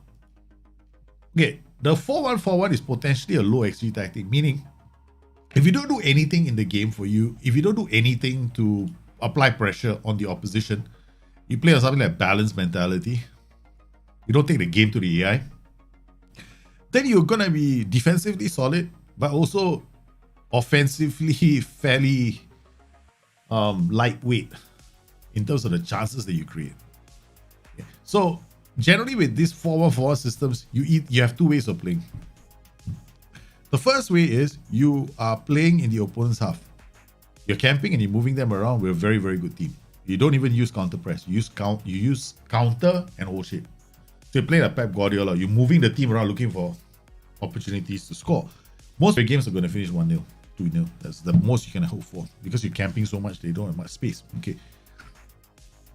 okay, the 4-1-4-1 is potentially a low XG tactic, meaning if you don't do anything in the game for you, if you don't do anything to apply pressure on the opposition, you play on something like balanced mentality, you don't take the game to the AI, then you're going to be defensively solid, but also offensively fairly lightweight in terms of the chances that you create. Okay. So generally with these 4-1-4-1 systems, you have 2 ways of playing. The first way is you are playing in the opponent's half. You're camping and you're moving them around with a very, very good team. You don't even use counter press. You use counter and hold shape. So you play like Pep Guardiola. You're moving the team around looking for opportunities to score. Most of your games are going to finish 1-0, 2-0. That's the most you can hope for because you're camping so much they don't have much space. Okay.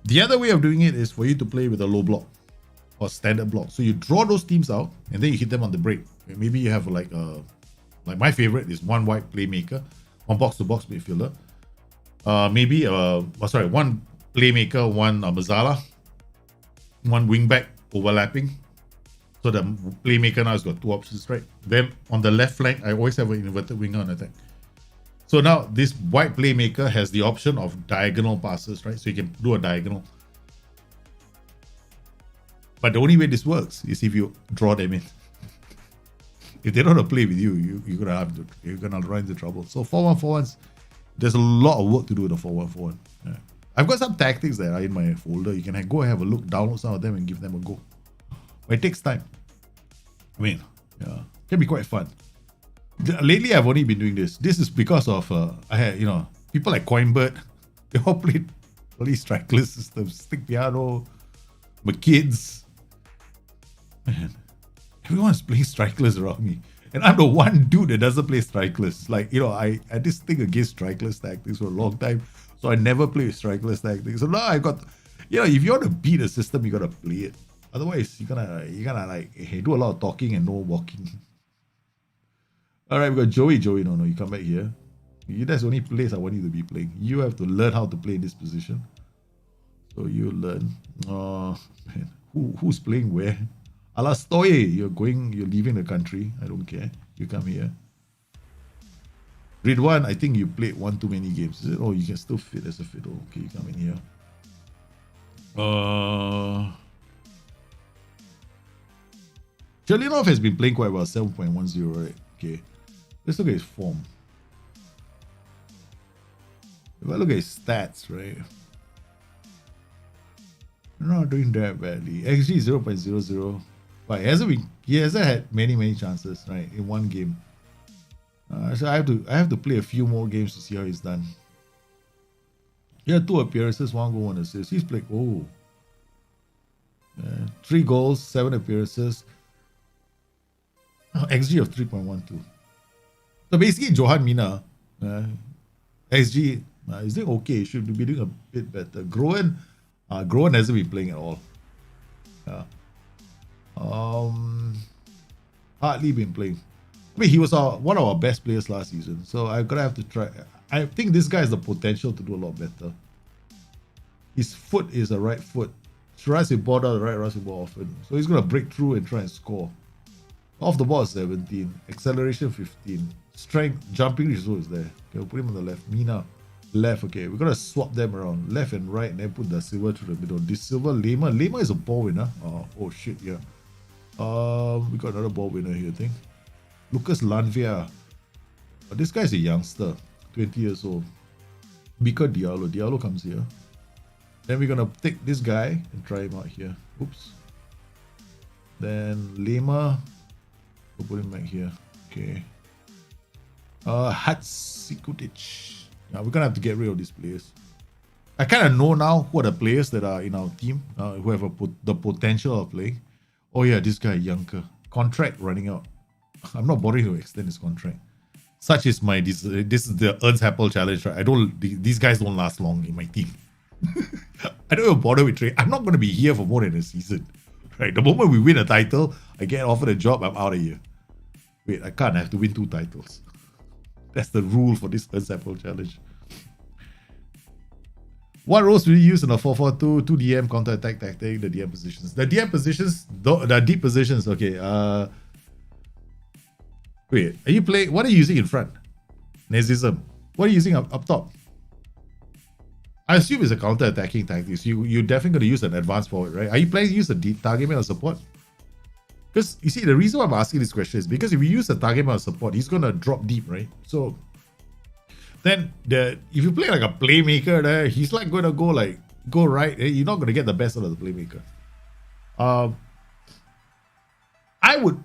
The other way of doing it is for you to play with a low block or standard block. So you draw those teams out and then you hit them on the break. Maybe you have like my favorite is 1 wide playmaker, 1 box-to-box midfielder. One playmaker, 1 Mazzala, 1 wingback overlapping. So the playmaker now has got 2 options, right? Then on the left flank, I always have an inverted winger on attack. So now this wide playmaker has the option of diagonal passes, right? So you can do a diagonal. But the only way this works is if you draw them in. If they don't want to play with you, you're gonna run into trouble. So 4-1-4-1s, there's a lot of work to do with the 4-1-4-1. Yeah. I've got some tactics that are in my folder. You can go and have a look, download some of them and give them a go. But it takes time. I mean, yeah, it can be quite fun. Lately, I've only been doing this. This is because of I had people like Coinbird. They all played all these strikeless systems, stick piano, my kids. Man, everyone's playing strikeless around me, and I'm the one dude that doesn't play strikeless. Like I had this thing against strikeless tactics for a long time, so I never play with strikeless tactics. So now I got, if you want to beat a system, you gotta play it. Otherwise, you're gonna like do a lot of talking and no walking. All right, we got Joey. Joey, no, you come back here. That's the only place I want you to be playing. You have to learn how to play in this position. So you learn. Man, who's playing where? Alastoye, you're leaving the country. I don't care. You come here. Ridwan, I think you played one too many games. Is it? Oh, you can still fit as a fiddle. Okay, you come in here. Chelinov has been playing quite well, 7.10, right? Okay. Let's look at his form. If I look at his stats, right? Not doing that badly. XG 0.00. But he hasn't had many chances, right? In one game. So I have to play a few more games to see how he's done. He had 2 appearances, 1 goal, 1 assist. He's played 3 goals, 7 appearances. XG of 3.12. So basically, Johan Mina, XG is doing okay. Should be doing a bit better. Groen hasn't been playing at all. Yeah. Hardly been playing. I mean, he was one of our best players last season. So I'm gonna have to try. I think this guy has the potential to do a lot better. His foot is a right foot. Tries the ball down the right, runs the ball often. So he's gonna break through and try and score. Off the ball is 17, acceleration 15, strength, jumping resource is there. Okay, we'll put him on the left. Mina, left. Okay, we're gonna swap them around, left and right, and then put Da Silva through the middle. This Silva, Lema is a ball winner. Oh shit, yeah. We got another ball winner here, I think. Lucas Lanvia. This guy's a youngster, 20 years old. Mika Diallo comes here. Then we're gonna take this guy and try him out here. Oops. Then Lema. We'll put him back here. Okay. Hatsikutic. Now we're gonna have to get rid of these players. I kind of know now who are the players that are in our team who have the potential of playing. Oh yeah, this guy Yanker. Contract running out. I'm not bothering to extend his contract. Such is my this is the Ernst Happel challenge, right? These guys don't last long in my team. I don't even bother with trade. I'm not going to be here for more than a season. Right? The moment we win a title, I get offered a job, I'm out of here. Wait, I can't. I have to win 2 titles. That's the rule for this Ernst Happel challenge. What roles will you use in a 4-4-2? 2 DM counter attack tactic, the DM positions. The DM positions, the deep positions. Okay. Wait, are you playing? What are you using in front? Nazism. What are you using up top? I assume it's a counter attacking tactic. So you're definitely going to use an advanced forward, right? Are you planning to use a deep target man or support? Because you see, the reason why I'm asking this question is because if you use a target man or support, he's going to drop deep, right? So then if you play like a playmaker there, he's like going to go right. You're not going to get the best out of the playmaker. I would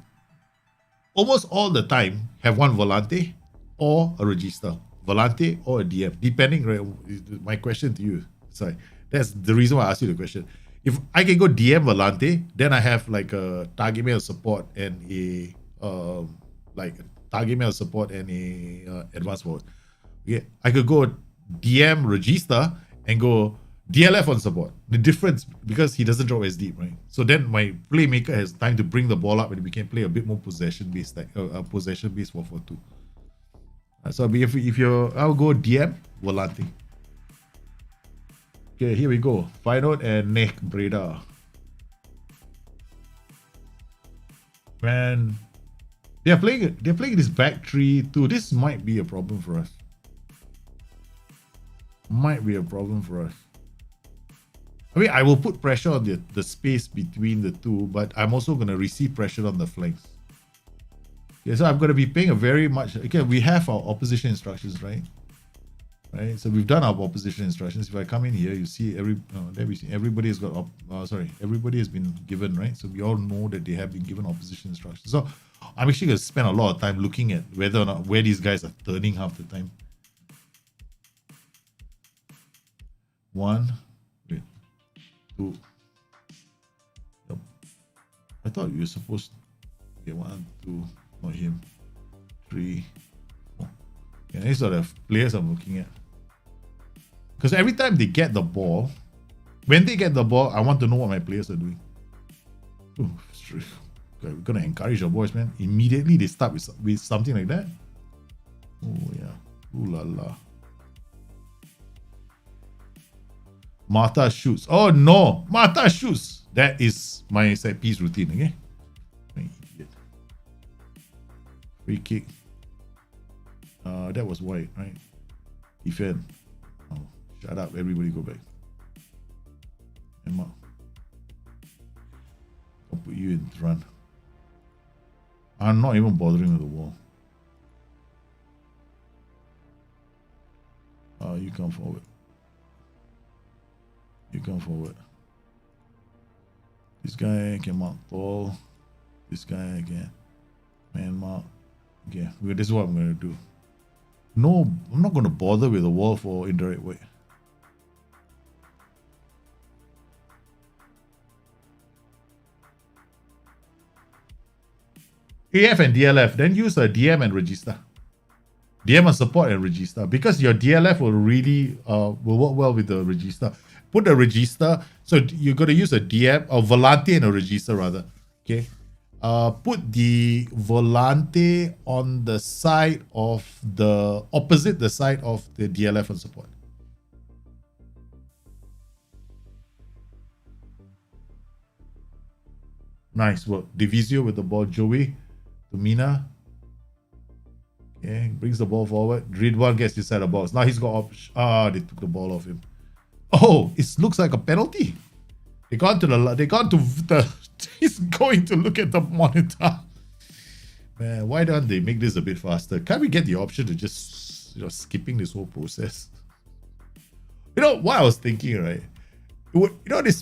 almost all the time have one Volante or a Regista. Volante or a DM, depending, right? My question to you. Sorry. That's the reason why I asked you the question. If I can go DM Volante, then I have like a target mail support and a advanced forward. Okay, I could go DM Regista and go DLF on support. The difference, because he doesn't drop as deep, right? So then my playmaker has time to bring the ball up and we can play a bit more possession-based, like possession-based 4-4-2. So I'll go DM Volante. Okay, here we go. Final and Nick Breda. Man, they're playing this back three too. This might be a problem for us. I mean, I will put pressure on the space between the two, but I'm also going to receive pressure on the flanks. Yeah, so I'm going to be paying a very much... Okay, we have our opposition instructions, right? right? So we've done our opposition instructions. If I come in here, you see there we see everybody has got everybody has been given, right? So we all know that they have been given opposition instructions. So I'm actually going to spend a lot of time looking at whether or not where these guys are turning half the time. One, wait, two. Yep. I thought you were supposed to. Okay, 1, 2, not him. 3, 4. Yeah, these are the players I'm looking at. Because every time they get the ball, when they get the ball, I want to know what my players are doing. Ooh, we're gonna encourage our boys, man. Immediately they start with something like that. Oh yeah. Ooh la la. Martha shoots. Oh no, Martha shoots. That is my set piece routine, okay? Free kick. That was white, right? Defend. Oh, shut up. Everybody go back. Emma. I'll put you in front. I'm not even bothering with the wall. You come forward. You come forward. This guy can mark tall. This guy can man mark. Okay, this is what I'm going to do. No, I'm not going to bother with the wall for indirect weight. AF and DLF, then use a DM and register. DM and support and register, because your DLF will really will work well with the register. Put the register, so you're going to use a DM or volante and a register rather. Okay. Put the volante on the side of opposite the side of the DLF and support. Nice work. Divisio with the ball. Joey to Mina. Okay, brings the ball forward. Ridwan gets inside the box. Now he's got they took the ball off him. Oh, it looks like a penalty. He's going to look at the monitor. Man, why don't they make this a bit faster? Can't we get the option to just, skipping this whole process? You know what I was thinking, right?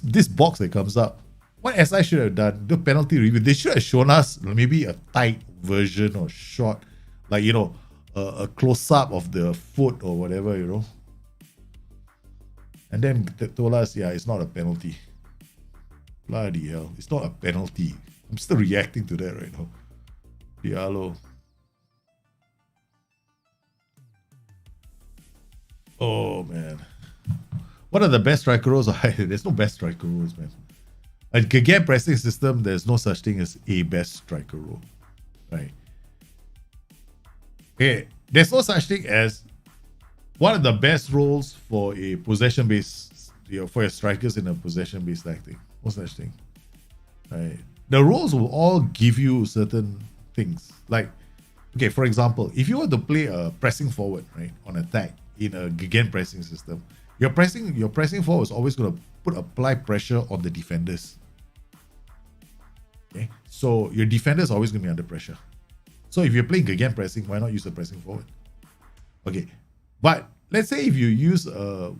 This box that comes up. What SI should have done, the penalty review, they should have shown us maybe a tight version or shot, like, a close-up of the foot or whatever, And then told us, yeah, it's not a penalty. Bloody hell, it's not a penalty. I'm still reacting to that right now. Diallo. Oh, man. What are the best striker roles? There's no best striker roles, man. A game pressing system, there's no such thing as a best striker role. Right? Okay, there's no such thing as one of the best roles for a possession-based, for your strikers in a possession-based tactic. No such thing. Right? The roles will all give you certain things. Like, okay, for example, if you want to play a pressing forward, right, on attack in a game pressing system, your pressing forward is always going to apply pressure on the defenders. Okay, so your defender is always going to be under pressure. So if you're playing again pressing, why not use the pressing forward? Okay, but let's say if you use a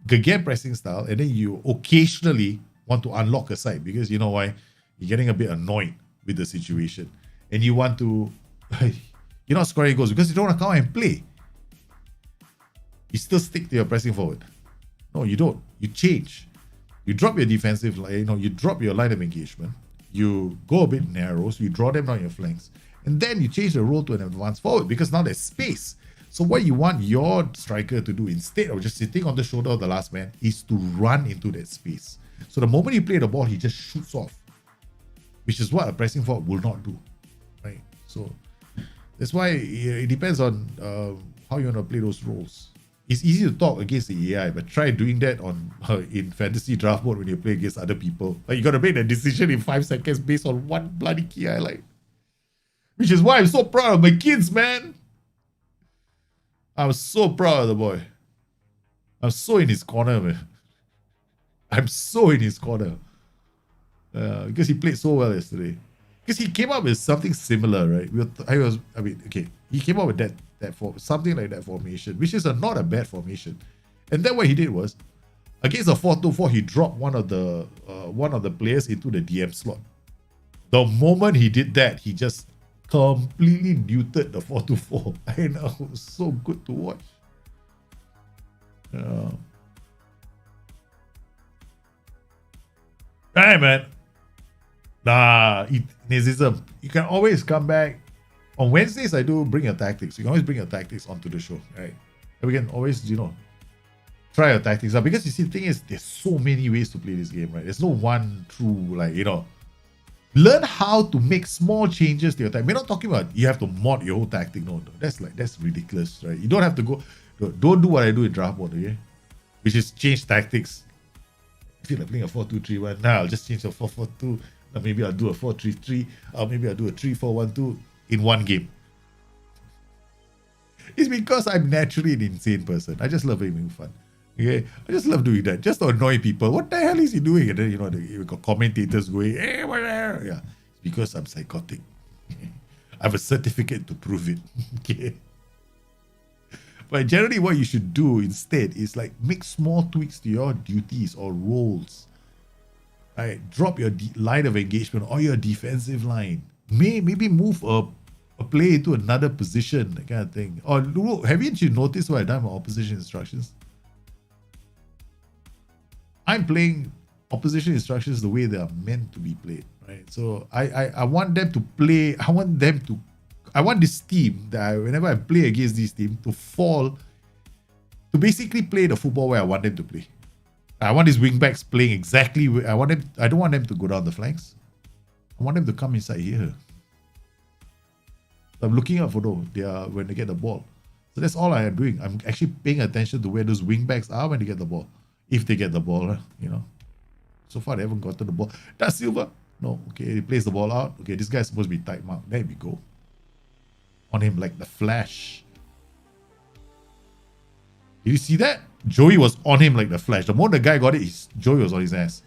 again pressing style and then you occasionally want to unlock a side because you know why? You're getting a bit annoyed with the situation and you want to, you're not scoring goals because you don't want to come and play. You still stick to your pressing forward. No, you don't. You change. You drop your defensive line, you drop your line of engagement. You go a bit narrow, so you draw them down your flanks. And then you change the role to an advanced forward because now there's space. So what you want your striker to do instead of just sitting on the shoulder of the last man is to run into that space. So the moment you play the ball, he just shoots off, which is what a pressing forward will not do, right? So that's why it depends on how you want to play those roles. It's easy to talk against the AI, but try doing that on in fantasy draft mode when you play against other people. Like you got to make that decision in 5 seconds based on one bloody key highlight. Which is why I'm so proud of my kids, man. I'm so proud of the boy. I'm so in his corner, man. I'm so in his corner. Because he played so well yesterday. Because he came up with something similar, right? He came up with that something like that formation, which is not a bad formation. And then what he did was, against a 4-2-4, he dropped one of the players into the DM slot. The moment he did that, he just completely neutered the 4-2-4. I know, it was so good to watch. Hey man, Nazism. You can always come back. On Wednesdays, I do bring your tactics. You can always bring your tactics onto the show, right? And we can always, try your tactics out. Because you see, the thing is, there's so many ways to play this game, right? There's no one true, learn how to make small changes to your tactic. We're not talking about you have to mod your whole tactic. No, that's ridiculous, right? You don't have to go. Don't do what I do in draft mode, okay? Which is change tactics. I feel like playing a 4-2-3-1. Now I'll just change to 4-4-2. Or maybe I'll do a 4-3-3. Or maybe I'll do a 3-4-1-2 in one game. It's because I'm naturally an insane person. I just love having fun. Okay, I just love doing that, just to annoy people. What the hell is he doing? And then you got commentators going, "Hey, what there?" Yeah, it's because I'm psychotic. I have a certificate to prove it. Okay. But generally, what you should do instead is make small tweaks to your duties or roles. Right, drop your line of engagement or your defensive line. Maybe move a play into another position, that kind of thing. Or haven't you noticed what I've done with opposition instructions? I'm playing opposition instructions the way they are meant to be played, right? So I want them to play. I want this team whenever I play against this team to basically play the football where I want them to play. I want these wingbacks playing exactly where I want them. I don't want them to go down the flanks. I want them to come inside here. So I'm looking out for when they get the ball. So that's all I am doing. I'm actually paying attention to where those wingbacks are when they get the ball. If they get the ball, So far, they haven't gotten the ball. Da Silva. No. Okay, he plays the ball out. Okay, this guy's supposed to be tight mark. There we go. On him like the Flash. Did you see that? Joey was on him like the Flash. The moment the guy got it, Joey was on his ass.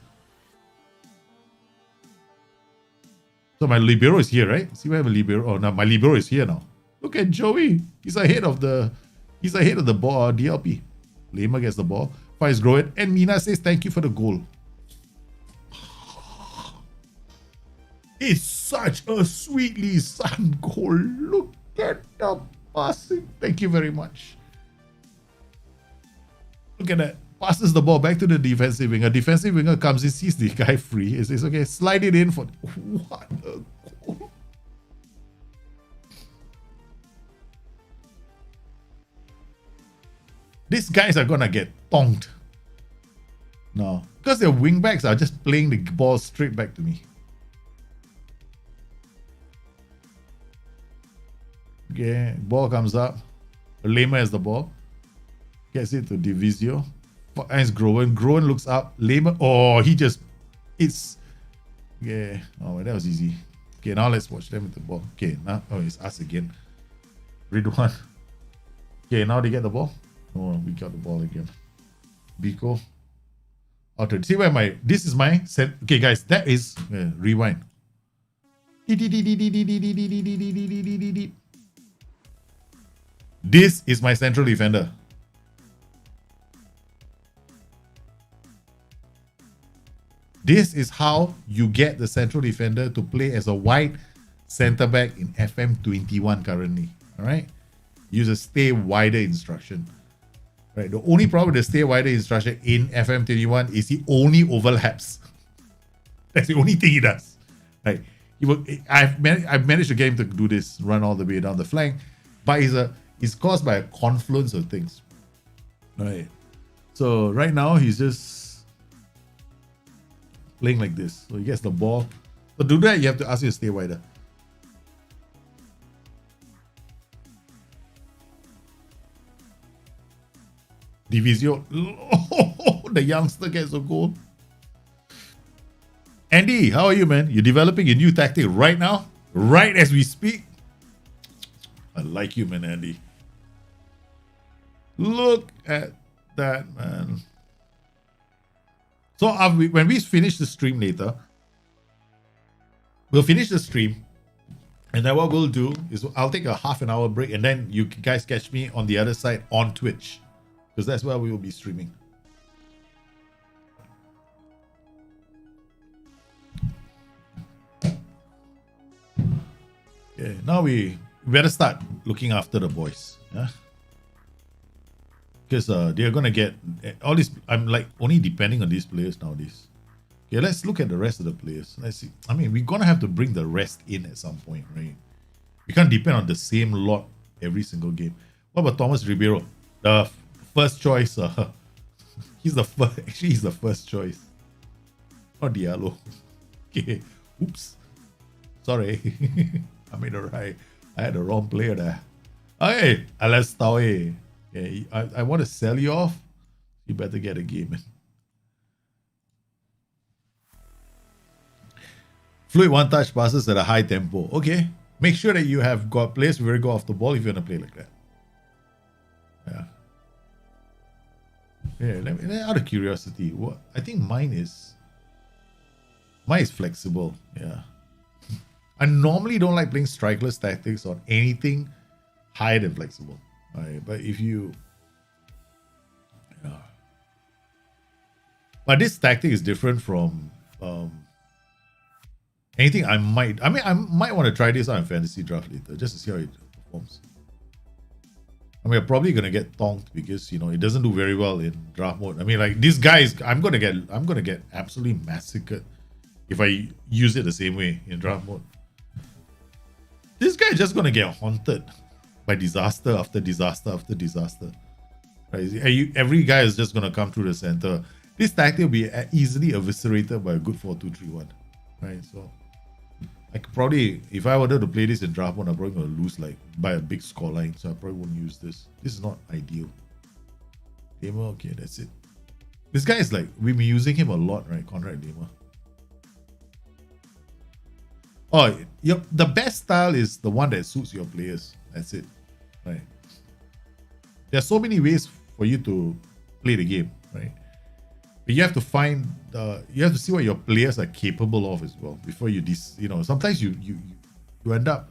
So my libero is here, right? See where I have a libero? Oh, no, my libero is here now. Look at Joey. He's ahead of the ball, DLP. Lema gets the ball. Fires Groen. And Mina says, thank you for the goal. It's such a sweetly sun goal. Look at the passing. Thank you very much. Look at that. Passes the ball back to the defensive winger. Defensive winger comes in, sees the guy free. He says, okay, slide it in for... What a goal. These guys are going to get tonked. No. Because their wingbacks are just playing the ball straight back to me. Okay, ball comes up. Lema has the ball. Gets it to Divisio. Finds Groen. Groen looks up. Lema. Oh, yeah. Oh, that was easy. Okay, now let's watch them with the ball. Okay, now it's us again. Ridwan. Okay, now they get the ball. Oh, we got the ball again. Biko. Outer. See where this is my set. Okay, guys, that is rewind. This is my central defender. This is how you get the central defender to play as a wide center back in FM21 currently. All right, use a stay wider instruction. Right. The only problem with the stay wider instruction in FM21 is he only overlaps. That's the only thing he does. Right. I've managed to get him to do this, run all the way down the flank, but it's caused by a confluence of things. Right. So right now he's just playing like this. So he gets the ball. To do that, you have to ask him to stay wider. Divisio. Oh, the youngster gets a goal. Andy, how are you, man? You're developing a new tactic right now? Right as we speak? I like you, man, Andy. Look at that, man. So when we finish the stream later, we'll finish the stream. And then what we'll do is I'll take a half an hour break, and then you guys catch me on the other side on Twitch, because that's where we will be streaming. Okay, now we better start looking after the boys. Yeah. Because they're gonna get all this. I'm like only depending on these players nowadays. Okay, let's look at the rest of the players. Let's see. I mean, we're gonna have to bring the rest in at some point, right? We can't depend on the same lot every single game. What about Thomas Ribeiro? The first choice. He's the first. Actually, he's the first choice. Not Diallo. Okay. Oops. Sorry. I made a right. I had the wrong player there. Hey, Alex Taue. Okay, I want to sell you off. You better get a game in. Fluid one-touch passes at a high tempo. Okay. Make sure that you have got players who will go off the ball if you're going to play like that. Yeah. Yeah, let me, out of curiosity, what I think mine is flexible. Yeah. I normally don't like playing strikerless tactics on anything higher than flexible. Right? But if you... Yeah. But this tactic is different from anything I might want to try this out in fantasy draft later just to see how it performs. I mean, I'm probably gonna get tonked because it doesn't do very well in draft mode. I mean, like these guys, I'm gonna get absolutely massacred if I use it the same way in draft mode. This guy is just gonna get haunted by disaster after disaster after disaster. Right? Every guy is just gonna come through the center. This tactic will be easily eviscerated by a good 4-2-3-1. Right? So I could probably, if I wanted to play this in draft mode, I'm probably gonna lose like by a big scoreline. So I probably won't use this. This is not ideal. Gamer, okay, that's it. This guy is like, we've been using him a lot, right? Conrad Gamer. Oh, the best style is the one that suits your players. That's it, right? There's so many ways for you to play the game, right? But you have to find, you have to see what your players are capable of as well before you, sometimes you end up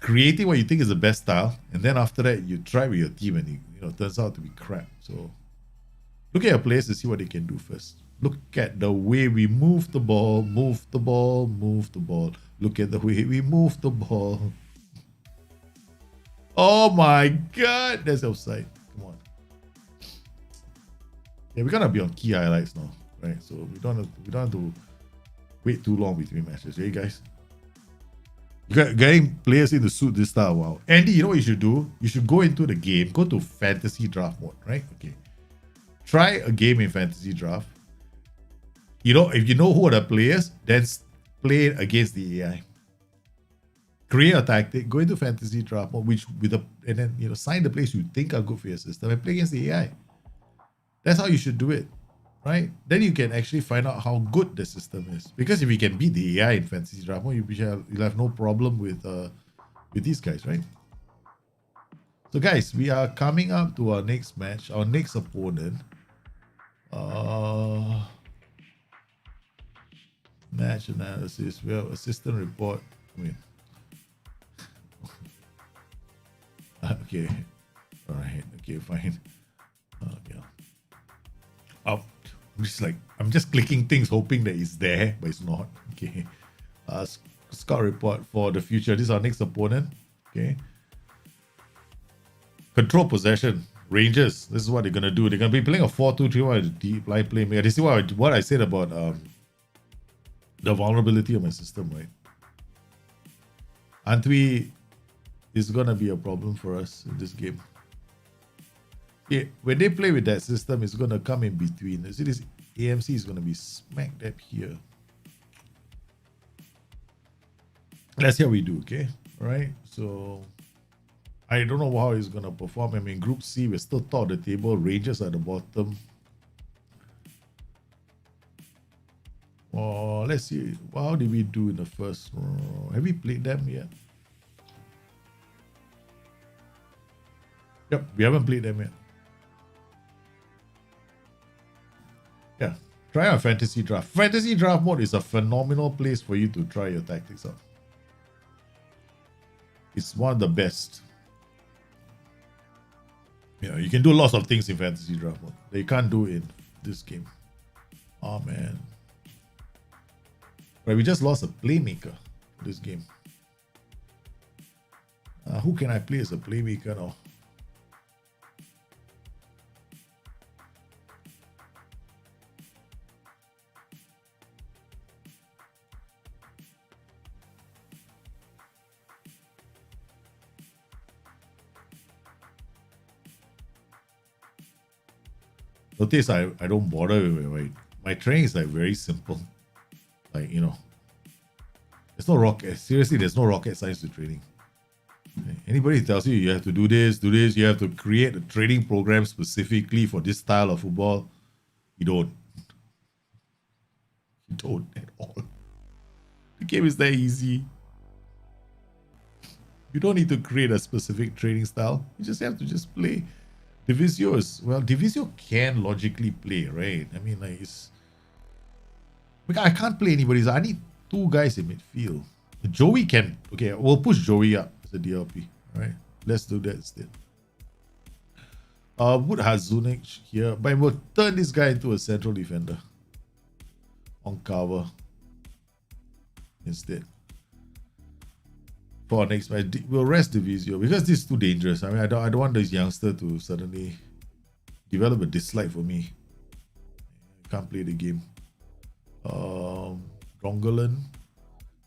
creating what you think is the best style, and then after that you try with your team and it turns out to be crap. So look at your players to see what they can do first. Look at the way we move the ball, move the ball, move the ball. Look at the way we move the ball. Oh my God, that's offside. Come on. Yeah, we're gonna be on key highlights now, right? So we don't have to wait too long between matches, right, guys? Getting players in to suit this style. Wow, Andy, you know what you should do? You should go into the game, go to fantasy draft mode, right? Okay, try a game in fantasy draft. If you know who are the players, then play it against the AI. Create a tactic, go into fantasy draft mode, and then sign the players you think are good for your system and play against the AI. That's how you should do it, right? Then you can actually find out how good the system is. Because if you can beat the AI in fantasy draft mode, you'll have no problem with these guys, right? So guys, we are coming up to our next match, our next opponent. Match analysis. We have assistant report. Okay. All right. Okay. Fine. Yeah. I'm just clicking things, hoping that it's there, but it's not. Okay. Scout report for the future. This is our next opponent. Okay. Control possession. Rangers. This is what they're gonna do. They're gonna be playing a 4-2-3-1 deep line playmaker. This is what I said about the vulnerability of my system, right? Antwi is gonna be a problem for us in this game. Yeah, when they play with that system, it's gonna come in between. You see, this AMC is gonna be smack dab here. Let's see how we do, okay? All right. So I don't know how he's gonna perform. I mean, Group C, we're still top of the table. Rangers are at the bottom. Oh, let's see. How did we do in the first round? Have we played them yet? Yep, we haven't played them yet. Yeah, Try out Fantasy Draft. Fantasy Draft mode is a phenomenal place for you to try your tactics out. It's one of the best. Yeah, you can do lots of things in Fantasy Draft mode that you can't do in this game. Oh man. Right, we just lost a playmaker for this game. Who can I play as a playmaker now? Notice I don't bother with my training is like very simple. Like, you know, there's no rocket. Seriously, there's no rocket science to training. Anybody tells you you have to do this, you have to create a training program specifically for this style of football, you don't. You don't at all. The game is that easy. You don't need to create a specific training style. You just have to just play. Divisio is, well, Divisio can logically play, right? I mean, like, it's... I can't play anybody, so I need two guys in midfield. Joey can... Okay, we'll push Joey up as a DLP, right? Let's do that instead. Would Hazunik here, but we'll turn this guy into a central defender. On cover. Instead. For our next match, we'll rest Divisio because this is too dangerous. I mean, I don't want this youngster to suddenly develop a dislike for me. Can't play the game. Rongolan,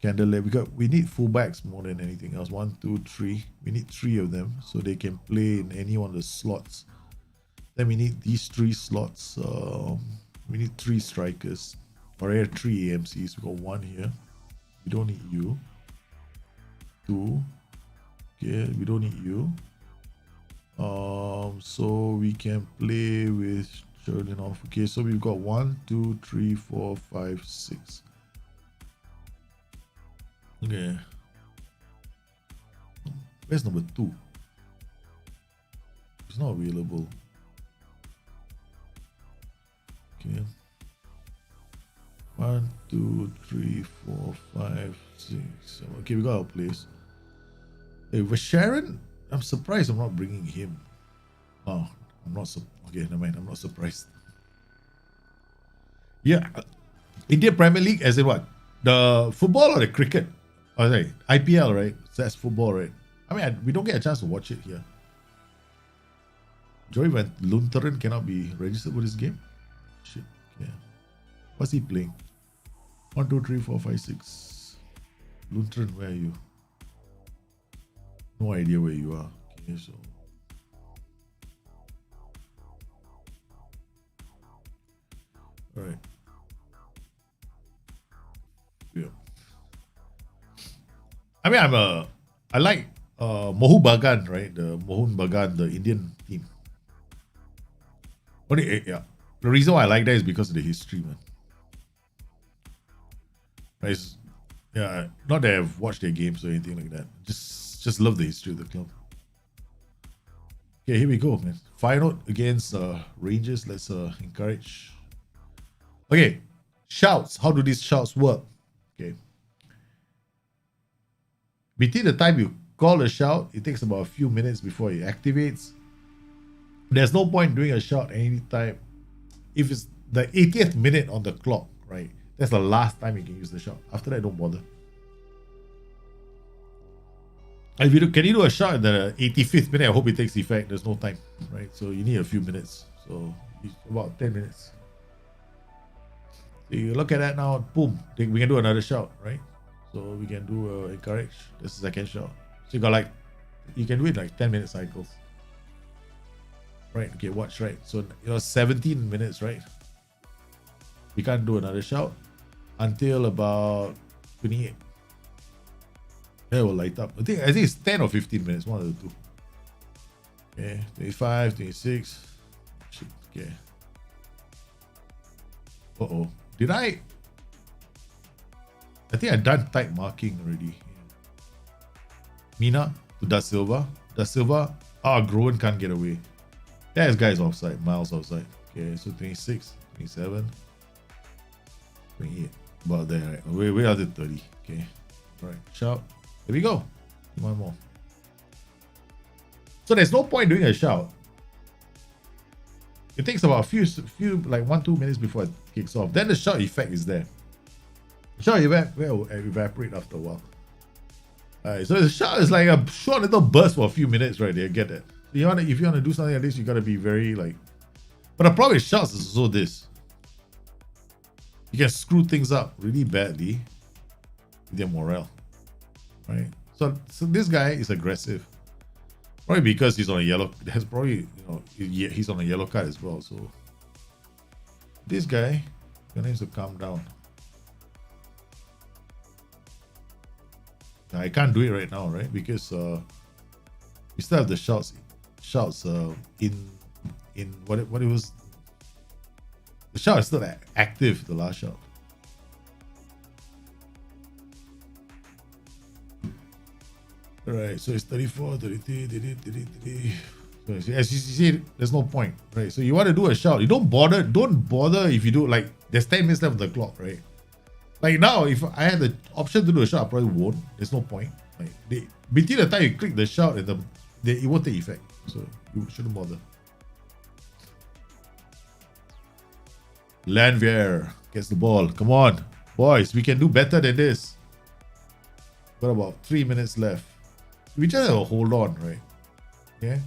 Candela. We need fullbacks more than anything else. 1, 2, 3. We need 3 of them so they can play in any one of the slots. Then we need these 3 slots. We need 3 strikers. Or 3 AMCs. We got 1 here. We don't need you. 2. Okay, we don't need you. So we can play with Jordan off. Okay, so we've got 1, 2, 3, 4, 5, 6. Okay. Where's number 2? It's not available. Okay. 1, 2, 3, 4, 5, 6, 7. Okay, we got our place. Hey, with Sharon, I'm surprised I'm not bringing him. Oh, I'm not. Okay, never mind. I'm not surprised. Yeah, Indian Premier League, as in what? The football or the cricket? Oh, sorry, IPL, right? So that's football, right? I mean, we don't get a chance to watch it here. Joey Van Lunteren cannot be registered for this game. Shit. Yeah. What's he playing? 1, 2, 3, 4, 5, 6. Lunteren, where are you? No idea where you are. Okay, so. Alright. Yeah. I mean, I like Mohun Bagan, right? The Mohun Bagan, the Indian team. Only, yeah. The reason why I like that is because of the history, man. It's, yeah, not that I've watched their games or anything like that. Just love the history of the club. Okay, here we go, man. Final against Rangers. Let's encourage. Okay, shouts. How do these shouts work? Okay. Between the time you call a shout, it takes about a few minutes before it activates. There's no point doing a shout anytime. If it's the 80th minute on the clock, right? That's the last time you can use the shout. After that, don't bother. If you do, can you do a shot in the 85th minute? I hope it takes effect. There's no time, right? So you need a few minutes. So it's about 10 minutes. So you look at that now, boom, we can do another shot, right? So we can do encourage. That's the second shot. So you got like, you can do it like 10-minute cycles. Right, okay, watch, right? So 17 minutes, right? You can't do another shout until about 28. It will light up. I think it's 10 or 15 minutes, one of the two. Okay, 25, 26. Shit, okay. Uh-oh. Did I think I done type marking already. Mina to Da Silva. Da Silva. Groen can't get away. That guy's offside. Miles offside. Okay, so 26, 27. 28. About there, right? Where are the 30? Okay. Alright, shout. There we go. One more. So there's no point doing a shout. It takes about a few like 1-2 minutes before it kicks off. Then the shout effect is there. The shout will evaporate after a while. Alright, so the shout is like a short little burst for a few minutes, right there. Get that. If you wanna do something like this, you gotta be very like. But the problem with shouts is also this. You can screw things up really badly with your morale. Right? So this guy is aggressive. Probably because he's on a yellow. Has probably he's on a yellow card as well. So this guy needs to calm down. Now, I can't do it right now, right? Because we still have the shouts in what it was. The shout is still active. The last shout. Alright, so it's 34, 33, 33. So as you see, there's no point, right? So you want to do a shout. You don't bother if you do like there's 10 minutes left of the clock, right? Like now, if I had the option to do a shout, I probably won't. There's no point. Like between the time you click the shout and it won't take effect. So you shouldn't bother. Landwehr gets the ball. Come on, boys, we can do better than this. Got about 3 minutes left. We just have to hold on, right? Yeah.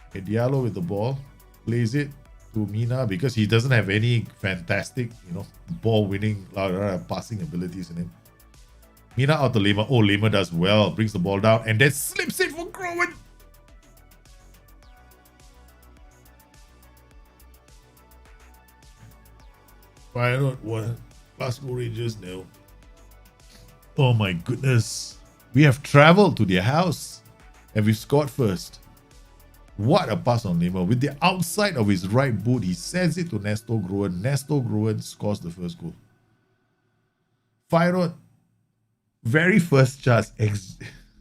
Okay, Diallo with the ball. Plays it to Mina because he doesn't have any fantastic, ball winning, passing abilities in him. Mina out to Lema. Oh, Lema does well. Brings the ball down and then slips it for Groen. Feyenoord 1. Glasgow Rangers 0. Oh my goodness. We have traveled to their house and we've scored first. What a pass on Lema. With the outside of his right boot, he sends it to Nestor Groen. Nestor Groen scores the first goal. Feyenoord, very first chance.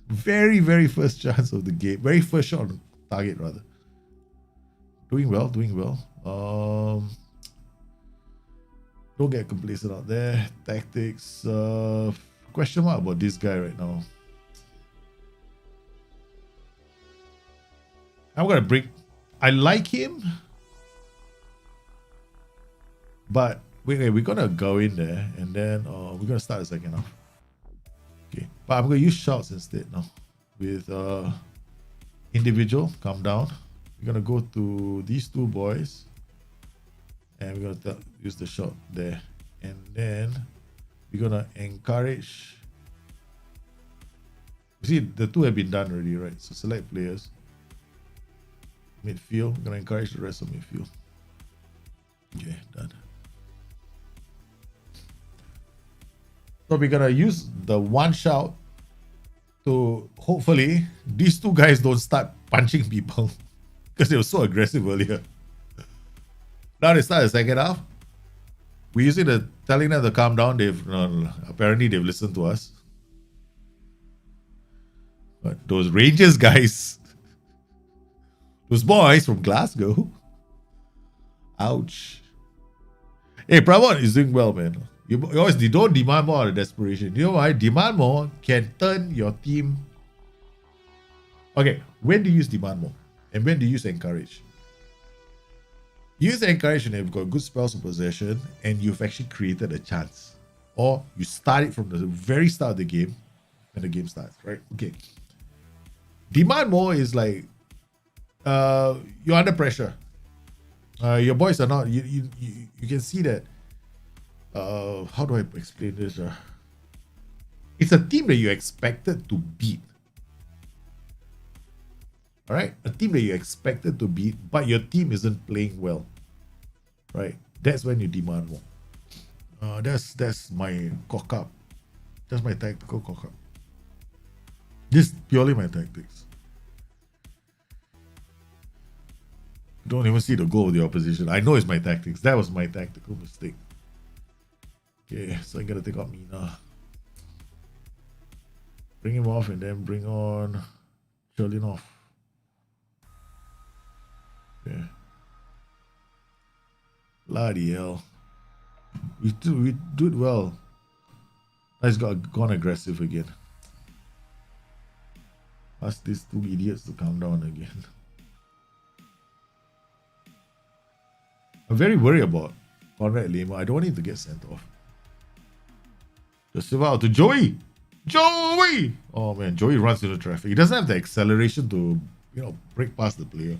Very, very first chance of the game. Very first shot on target, rather. Doing well. Don't get complacent out there. Tactics. Question mark about this guy right now. I'm gonna break. I like him, but we're gonna go in there and then we're gonna start the second half. Okay, but I'm gonna use shouts instead now with individual. Calm down. We're gonna go to these two boys, and we're gonna use the shout there, and then we're gonna encourage. You see, the two have been done already, right? So select players. Midfield. I'm gonna encourage the rest of midfield. Okay, done. So we're gonna use the one shout to hopefully these two guys don't start punching people because they were so aggressive earlier. Now they start the second half. We're using the telling them to calm down. Apparently they've listened to us. But those Rangers guys, those boys from Glasgow, ouch. Hey, Pravon is doing well, man. You don't demand more out of desperation. You know why? Demand more can turn your team. Okay, when do you use demand more? And when do you use encourage? Use encourage when you've got good spells of possession and you've actually created a chance. Or you start it from the very start of the game when the game starts, right? Okay. Demand more is like you're under pressure. Your boys are not. You can see that. How do I explain this? It's a team that you expected to beat. All right, a team that you expected to beat, but your team isn't playing well. Right, that's when you demand more. That's my cock up. That's my tactical cock up. This is purely my tactics. Don't even see the goal of the opposition. I know it's my tactics. That was my tactical mistake. Okay, so I'm gonna take out Mina. Bring him off and then bring on Cholinov. Okay. Bloody hell. We do it well. He's gone aggressive again. Ask these two idiots to calm down again. I'm very worried about Conrad Lema. I don't want him to get sent off. Just Silva out to Joey. Joey! Oh man, Joey runs into traffic. He doesn't have the acceleration to, break past the player.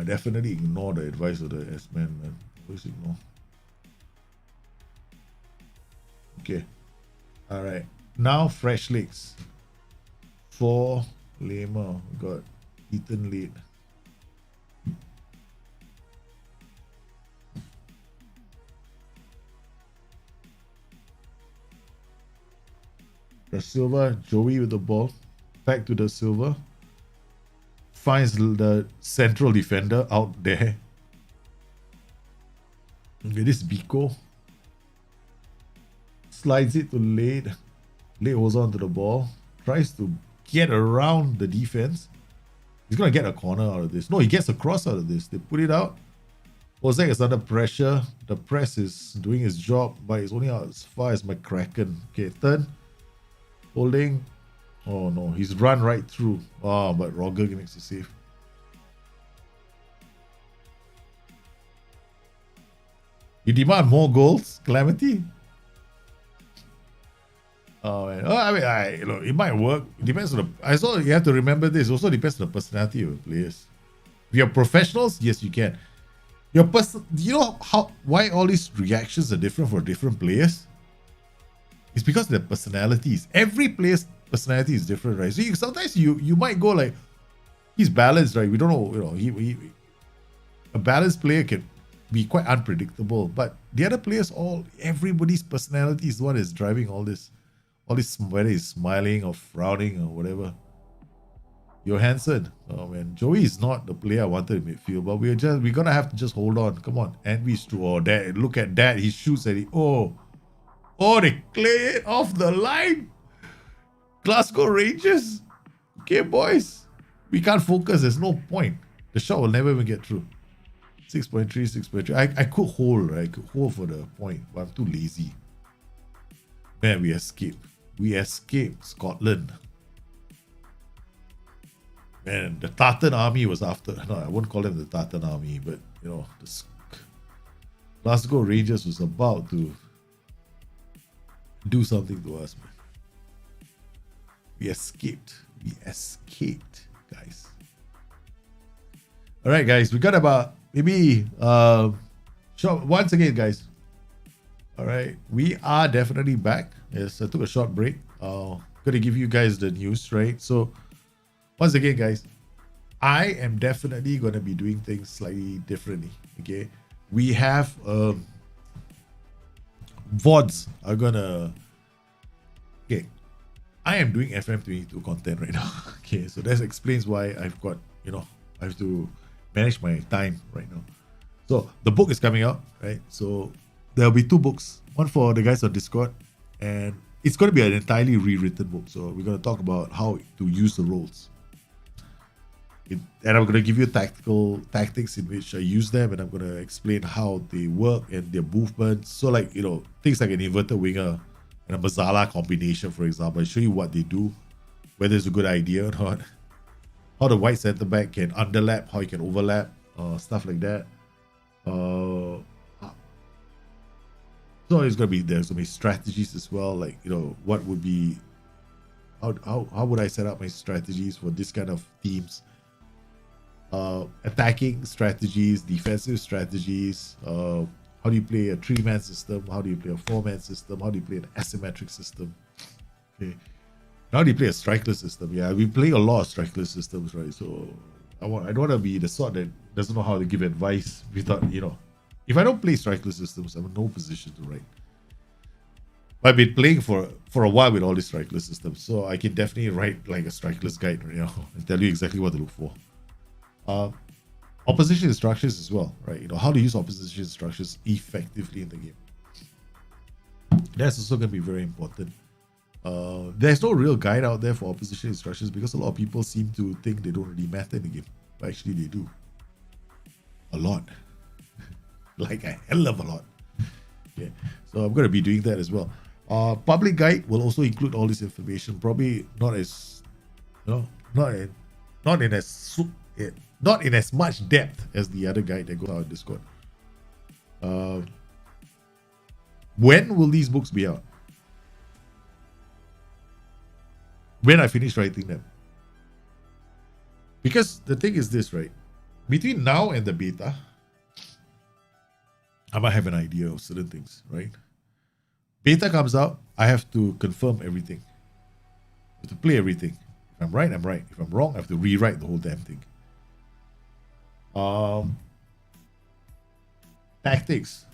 Definitely ignore the advice of the S-man, man. Always ignore. Okay. Alright. Now fresh legs. For Lema. Got Ethan lead. Da Silva, Joey with the ball. Back to Da Silva. Finds the central defender out there. Okay, this Biko. Slides it to Lade. Lade holds on to the ball. Tries to get around the defense. He's going to get a corner out of this. No, he gets a cross out of this. They put it out. Ozek is under pressure. The press is doing his job, but it's only out as far as McCracken. Okay, turn. Holding. Oh no, he's run right through. Oh, but Roger makes the save. You demand more goals, Calamity? Oh man. Oh, I mean, look, it might work. It depends on the. I saw you have to remember this. It also depends on the personality of the players. If you're professionals, yes, you can. Your person, you know why all these reactions are different for different players? It's because of their personalities. Every player's personality is different, right? So sometimes you might go like, he's balanced, right? We don't know, a balanced player can be quite unpredictable, but the other players, everybody's personality is what is driving all this, whether he's smiling or frowning or whatever. Johansson, oh man, Joey is not the player I wanted in midfield, but we're gonna have to just hold on. Come on, Envy's through. Oh, that, look at that, he shoots at it. Oh, they clear it off the line. Glasgow Rangers. Okay, boys. We can't focus. There's no point. The shot will never even get through. 6.3, 6.3. I could hold, right? I could hold for the point, but I'm too lazy. Man, we escaped. We escaped Scotland. Man, the Tartan army was after. No, I won't call them the Tartan army, but, the Glasgow Rangers was about to do something to us, man. We escaped. We escaped, guys. All right, guys. We got about maybe once again, guys. All right, we are definitely back. Yes, I took a short break. Gonna give you guys the news, right? So once again, guys, I am definitely gonna be doing things slightly differently. Okay, we have VODs are gonna. Okay, I am doing FM22 content right now. Okay, so that explains why I've got, I have to manage my time right now. So the book is coming out, right? So there'll be 2 books, one for the guys on Discord, and it's going to be an entirely rewritten book. So we're going to talk about how to use the roles. And I'm going to give you tactics in which I use them, and I'm going to explain how they work and their movements. So like, things like an inverted winger and a Mazzala combination, for example. I show you what they do, whether it's a good idea or not. How the white centre back can underlap, how he can overlap, stuff like that. So there's gonna be strategies as well, like what would be how would I set up my strategies for this kind of teams? Attacking strategies, defensive strategies. How do you play a 3-man system? How do you play a 4-man system? How do you play an asymmetric system? Okay. How do you play a strikeless system? Yeah, we play a lot of strikeless systems, right? So I don't want to be the sort that doesn't know how to give advice without, if I don't play strikeless systems, I'm in no position to write. I've been playing for a while with all these strikeless systems, so I can definitely write like a strikeless guide, and tell you exactly what to look for. Opposition instructions as well, right? How to use opposition instructions effectively in the game. That's also going to be very important. There's no real guide out there for opposition instructions because a lot of people seem to think they don't really matter in the game, but actually they do. a lot. Like a hell of a lot. Okay. So I'm going to be doing that as well. Public guide will also include all this information. Probably not as, not in as much depth as the other guide that goes out on Discord. When will these books be out? When I finish writing them. Because the thing is this, right? Between now and the beta, I might have an idea of certain things, right? Beta comes out, I have to confirm everything. I have to play everything. If I'm right, I'm right. If I'm wrong, I have to rewrite the whole damn thing. Tactics.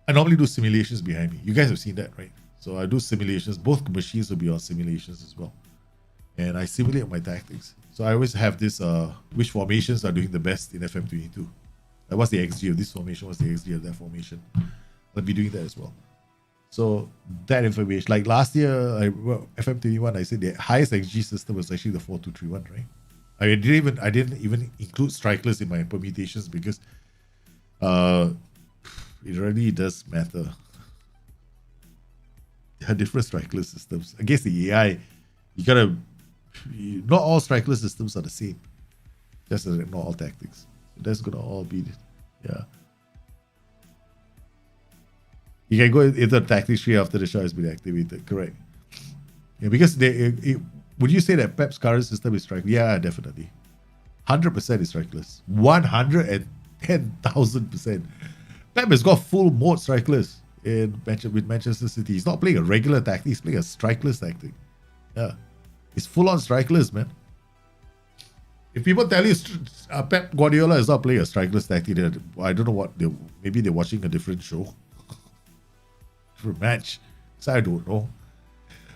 I normally do simulations behind me. You guys have seen that, right? So I do simulations. Both machines will be on simulations as well. And I simulate my tactics. So I always have this, which formations are doing the best in FM22. Like what's the XG of this formation? What's the XG of that formation? I'll be doing that as well. So that information, like last year, FM21, I said the highest XG system was actually the 4231, right? I didn't even include strikeless in my permutations because it really does matter. There are different strikeless systems. Against the AI, not all strikeless systems are the same. Just as not all tactics. So that's gonna all be, yeah. You can go into the tactics tree after the shot has been activated, correct? Yeah, because would you say that Pep's current system is strikeless? Yeah, definitely. 100% is strikeless. 110,000%. Pep has got full mode strikeless with Manchester City. He's not playing a regular tactic, he's playing a strikeless tactic. Yeah. It's full on strikeless, man. If people tell you Pep Guardiola is not playing a strikeless tactic, I don't know what maybe they're watching a different show. For a match. So I don't know.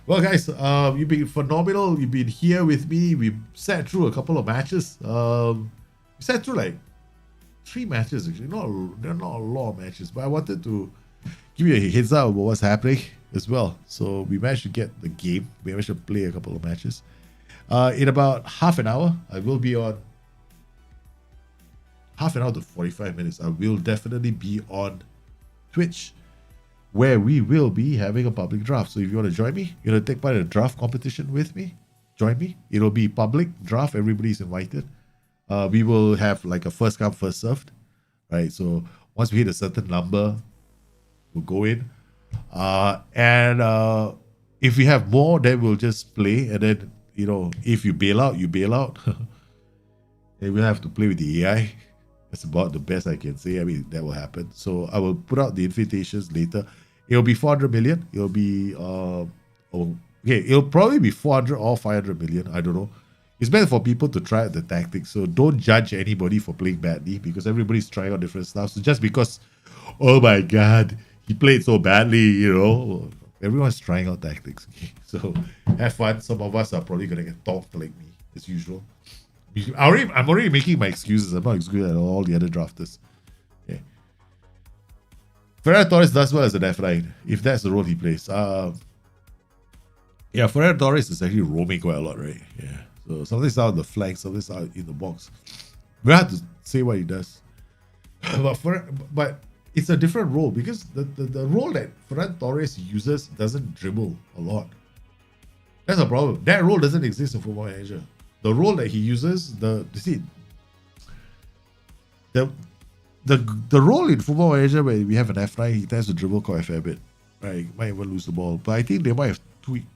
Well, guys, you've been phenomenal. You've been here with me. We sat through a couple of matches. We sat through like 3 matches actually. There are not a lot of matches, but I wanted to give you a heads up about what's happening as well. So we managed to get the game. We managed to play a couple of matches. In about half an hour, I will be on half an hour to 45 minutes. I will definitely be on Twitch, where we will be having a public draft. So if you want to join me, you want to take part in a draft competition with me, join me. It'll be public draft. Everybody's invited. We will have like a first come, first served, right? So once we hit a certain number, we'll go in. And if we have more, then we'll just play. And then, if you bail out, you bail out. And we'll have to play with the AI. That's about the best I can say. I mean, that will happen. So I will put out the invitations later. It'll be 400 million. It'll be, it'll probably be 400 or 500 million. I don't know. It's better for people to try out the tactics. So don't judge anybody for playing badly because everybody's trying out different stuff. So just because, oh my God, he played so badly, everyone's trying out tactics. Okay? So have fun. Some of us are probably going to get talked like me, as usual. I'm already making my excuses. I'm not as good at all the other drafters. Okay. Ferran Torres does well as an F9, if that's the role he plays. Ferran Torres is actually roaming quite a lot, right? Yeah. So something's out on the flank, something's out in the box. We have to say what he does. but it's a different role because the role that Ferran Torres uses doesn't dribble a lot. That's a problem. That role doesn't exist in Football Manager. The role that he uses, the role in Football Manager where we have an F9, he tends to dribble quite a fair bit. Right, he might even lose the ball. But I think they might have tweaked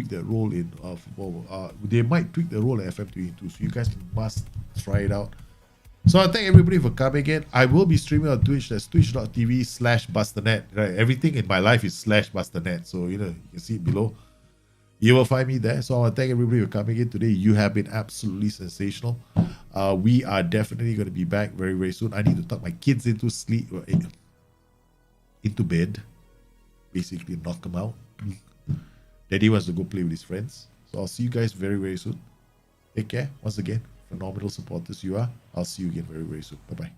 that role in football. They might tweak the role at FM22. So you guys must try it out. So I thank everybody for coming in. I will be streaming on Twitch. That's twitch.tv/busternet. Right, everything in my life is /busternet. So you can see it below. You will find me there. So I want to thank everybody for coming in today. You have been absolutely sensational. We are definitely going to be back very, very soon. I need to tuck my kids into sleep, into bed, basically knock them out. Daddy wants to go play with his friends. So I'll see you guys very, very soon. Take care. Once again, phenomenal supporters you are. I'll see you again very, very soon. Bye-bye.